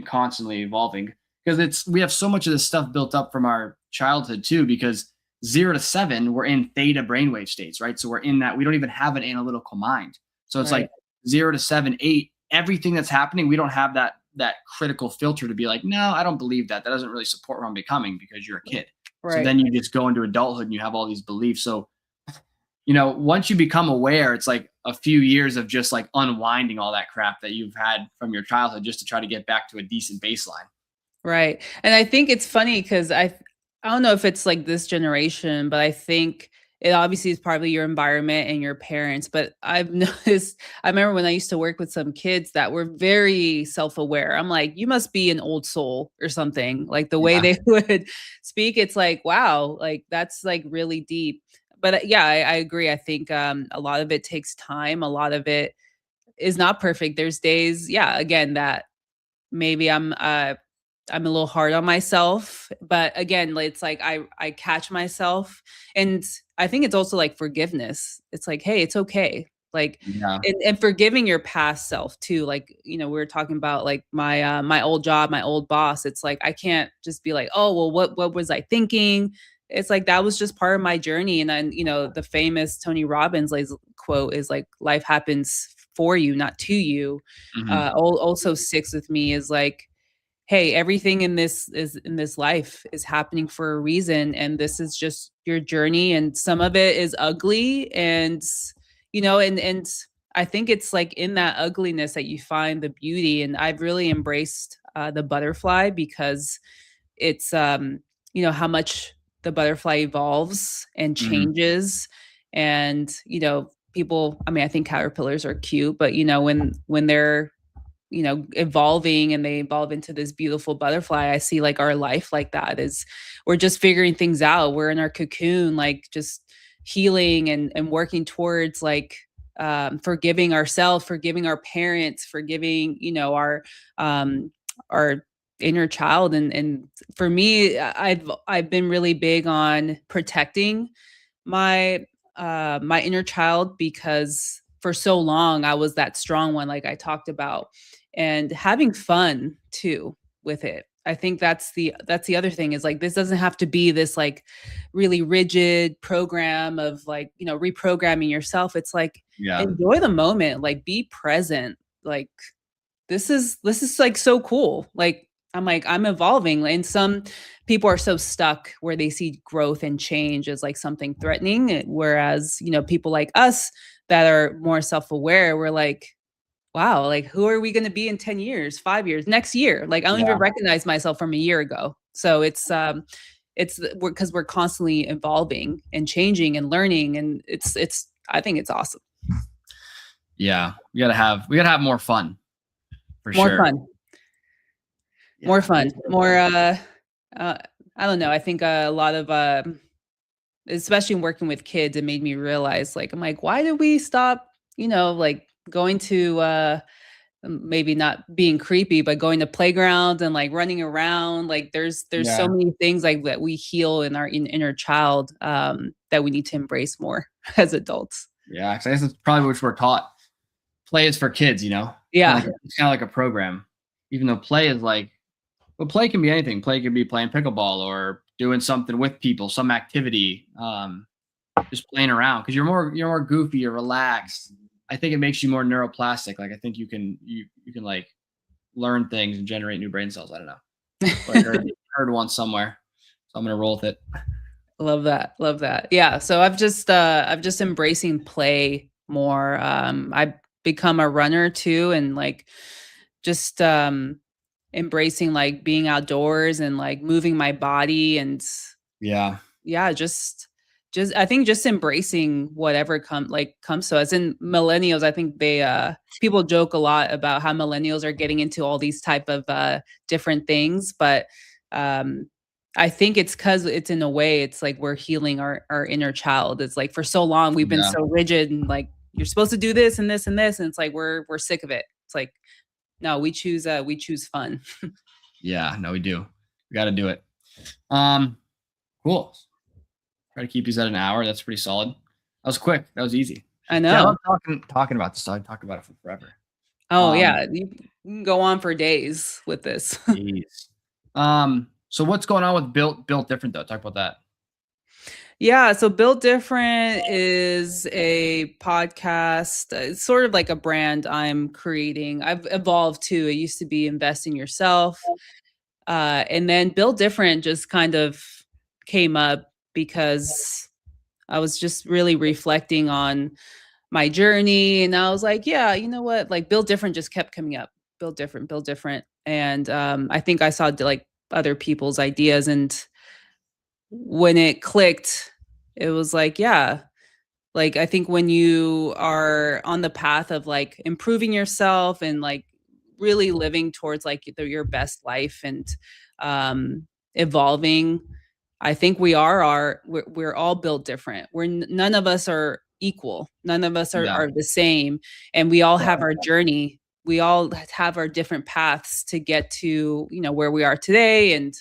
constantly evolving, because we have so much of this stuff built up from our childhood too, because 0 to 7 we're in theta brainwave states, right? So we're in that, we don't even have an analytical mind. So it's Right. like 0 to 7 8, everything that's happening, we don't have that critical filter to be like, no, I don't believe that doesn't really support what I'm becoming, because you're a kid. So Right. then you just go into adulthood and you have all these beliefs. So once you become aware, it's like a few years of just like unwinding all that crap that you've had from your childhood just to try to get back to a decent baseline. Right. And I think it's funny because I don't know if it's like this generation, but I think it obviously is probably your environment and your parents. But I've noticed, I remember when I used to work with some kids that were very self-aware. I'm like, you must be an old soul or something. Like the way Yeah. they would speak, it's like, wow, like that's like really deep. But yeah, I agree. I think a lot of it takes time. A lot of it is not perfect. There's days, yeah, again, that maybe I'm a little hard on myself, but again, it's like I catch myself, and I think it's also like forgiveness. It's like, hey, it's okay. Like Yeah. and forgiving your past self too. Like, we were talking about like my old job, my old boss. It's like I can't just be like, "Oh, well what was I thinking?" It's like that was just part of my journey. And then, the famous Tony Robbins like quote is like life happens for you, not to you. Hmm. Also sticks with me is like, hey, everything in this life is happening for a reason, and this is just your journey, and some of it is ugly, and and I think it's like in that ugliness that you find the beauty. And I've really embraced the butterfly because it's how much the butterfly evolves and Hmm. changes. And people, I mean, I think caterpillars are cute, but when they're evolving and they evolve into this beautiful butterfly, I see like our life like that is we're just figuring things out. We're in our cocoon, like just healing and working towards like forgiving ourselves, forgiving our parents, forgiving, our inner child. And for me, I've been really big on protecting my inner child because for so long I was that strong one like I talked about, and having fun too with it. I think that's the other thing is like this doesn't have to be this like really rigid program of like, reprogramming yourself. It's like Yeah. enjoy the moment, like be present. Like this is like so cool. Like I'm evolving, and some people are so stuck where they see growth and change as like something threatening, whereas people like us that are more self-aware, we're like, wow, like who are we going to be in 10 years, 5 years, next year? Like I don't even Yeah. recognize myself from a year ago. So it's because we're constantly evolving and changing and learning, and it's I think it's awesome. Yeah. We gotta have more fun for More sure. fun. More Yeah. fun, more, uh, I don't know, I think a lot of, especially working with kids, it made me realize, like, I'm like, "Why did we stop, like, going to, maybe not being creepy, but going to playgrounds and, like, running around?" Like, there's so Yeah. many things, like, that we heal in our inner child, that we need to embrace more as adults. Yeah. 'Cause I guess that's probably what we're taught. Play is for kids, Yeah. it's kind of like a program, even though play is like, well, play can be anything. Play can be playing pickleball or doing something with people, some activity, just playing around, because you're more goofy, you're relaxed. I think it makes you more neuroplastic. Like I think you can like learn things and generate new brain cells. I don't know. But I heard one somewhere, so I'm gonna roll with it. Love that. Love that. Yeah. So I've just embracing play more. I've become a runner too, and like just embracing like being outdoors and like moving my body, and Yeah. yeah, just I think just embracing whatever comes to us. And millennials, I think they people joke a lot about how millennials are getting into all these type of different things, but um I think it's because it's in a way it's like we're healing our inner child. It's like for so long we've been Yeah. so rigid and like you're supposed to do this and this and this, and it's like we're sick of it. It's like no, we choose fun. Yeah. No, we do. We got to do it. Cool. Try to keep these at an hour. That's pretty solid. That was quick. That was easy. I Yeah, I know. love talking about this. I talk about it for forever. Oh yeah, you can go on for days with this. Jeez. So what's going on with Built Different though? Talk about that. Yeah, so Built Different is a podcast. It's sort of like a brand I'm creating. I've evolved too. It used to be Invest in Yourself. And then Built Different just kind of came up because I was just really reflecting on my journey. And I was like, yeah, you know what? Like Built Different just kept coming up. Built Different, Built Different. And I think I saw like other people's ideas, and when it clicked, it was like, yeah, like I think when you are on the path of like improving yourself and like really living towards like your best life and evolving, I think we're all built different. None of us are equal. None of us Yeah. are the same, and we all have our journey. We all have our different paths to get to, where we are today, and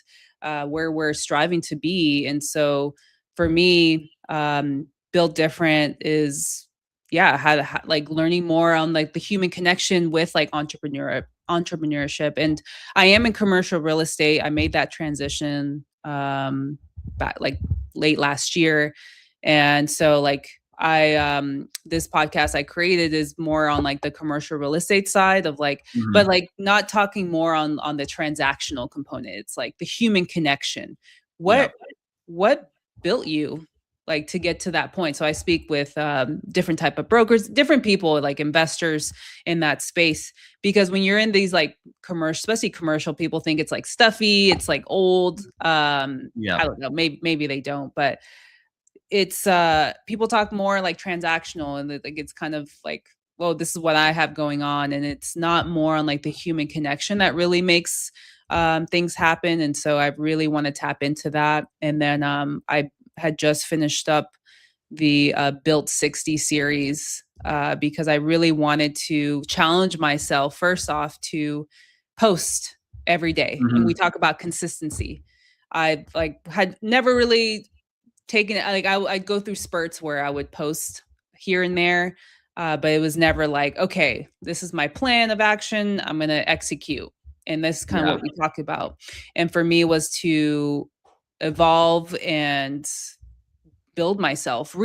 where we're striving to be. And so for me, Built Different is, yeah, like learning more on like the human connection with like entrepreneurship. And I am in commercial real estate. I made that transition back like late last year. And so like this podcast I created is more on like the commercial real estate side of like, but like not talking more on the transactional component. It's like the human connection. What built you like to get to that point? So I speak with different type of brokers, different people, like investors in that space, because when you're in these like commercial, especially commercial, people think it's like stuffy, it's like old. I don't know, maybe they don't, but it's people talk more like transactional, and like it's kind of like, well, this is what I have going on, and it's not more on like the human connection that really makes things happen. And so I really want to tap into that. And then I had just finished up the Built 60 series because I really wanted to challenge myself first off to post every day. And we talk about consistency. I like had never really taken it, like I'd go through spurts where I would post here and there, but it was never like, okay, this is my plan of action, I'm going to execute. And this is kind of what we talk about. And for me, it was to evolve and rebuild myself,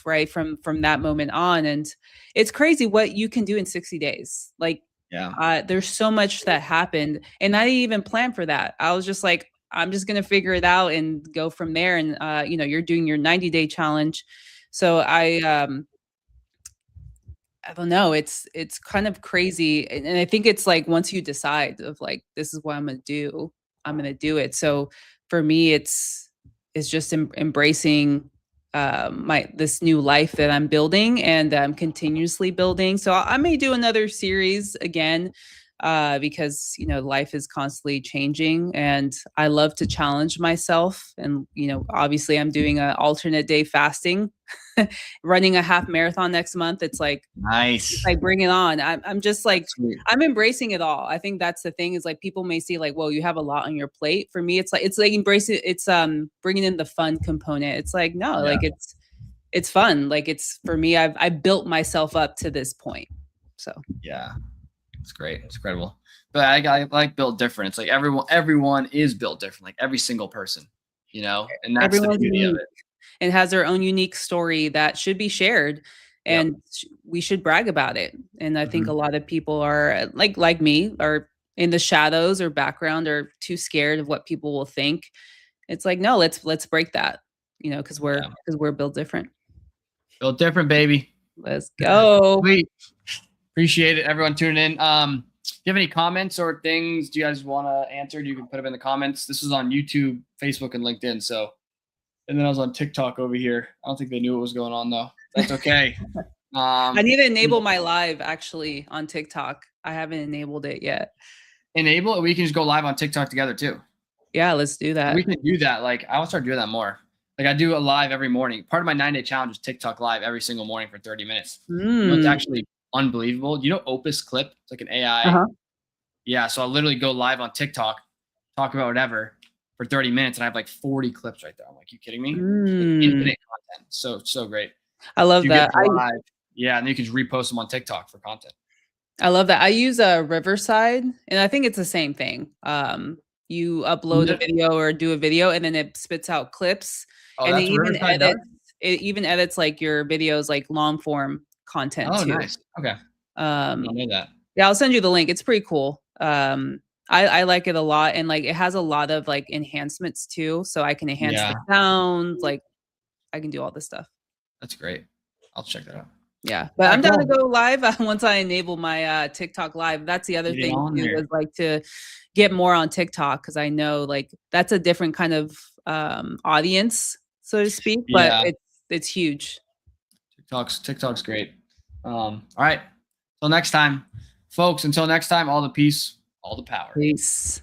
right? From that moment on. And it's crazy what you can do in 60 days. Like, there's so much that happened, and I didn't even plan for that. I was just like, I'm just going to figure it out and go from there. And, you're doing your 90-day challenge. So I don't know. It's kind of crazy. And I think it's like, once you decide of like, this is what I'm going to do, I'm going to do it. So for me, it's just embracing this new life that I'm building, and I'm continuously building. So I may do another series again, because life is constantly changing, and I love to challenge myself. And obviously I'm doing an alternate day fasting, running a half marathon next month. It's like, nice, like bring it on. I'm just like, I'm embracing it all. I think that's the thing, is like people may see like, well, you have a lot on your plate. For me, it's like embrace it. It's bringing in the fun component. It's like, no, like it's fun. Like it's, for me, I built myself up to this point. So yeah, it's great. It's incredible. But I like Built Different. It's like everyone is built different. Like every single person. you know, and that's the Everyone's beauty of unique it. and has their own unique story that should be shared, Yep. and we should brag about it. And I think Mhm. a lot of people are like me, are in the shadows or background, or too scared of what people will think. It's like, no, let's break that, you know, because Yeah. we're built different. Built different, baby. Let's go. Sweet. Appreciate it, everyone tuning in. Do you have any comments or things do you guys want to answer? You can put them in the comments. This was on YouTube, Facebook, and LinkedIn. So, and then I was on TikTok over here. I don't think they knew what was going on though. That's okay. I need to enable my live actually on TikTok. I haven't enabled it yet. Enable it. We can just go live on TikTok together too. Yeah, let's do that. We can do that. Like I will start doing that more. Like I do a live every morning. Part of my 9-day challenge is TikTok live every single morning for 30 minutes. You know, it's actually unbelievable. You know, Opus Clip, it's like an AI. Yeah. So I'll literally go live on TikTok, talk about whatever for 30 minutes. And I have like 40 clips right there. I'm like, you kidding me? Like, infinite content. So great. I love You that. get live. Yeah. And then you can just repost them on TikTok for content. I love that. I use a Riverside, and I think it's the same thing. You upload a video or do a video, and then it spits out clips, Oh, and that's what Riverside does? it even edits like your videos, like long form content Oh, too. nice. Okay. I didn't know that. Yeah, I'll send you the link. It's pretty cool. I like it a lot, and like it has a lot of like enhancements too, so I can enhance the sound. Like I can do all this stuff. That's great. I'll check that out. Yeah, but I'm down to go live once I enable my TikTok live. That's the other thing too, is like to get more on TikTok, because I know like that's a different kind of audience, so to speak. But it's huge. TikTok's great. All right. Till next time, folks. Until next time, all the peace, all the power. Peace.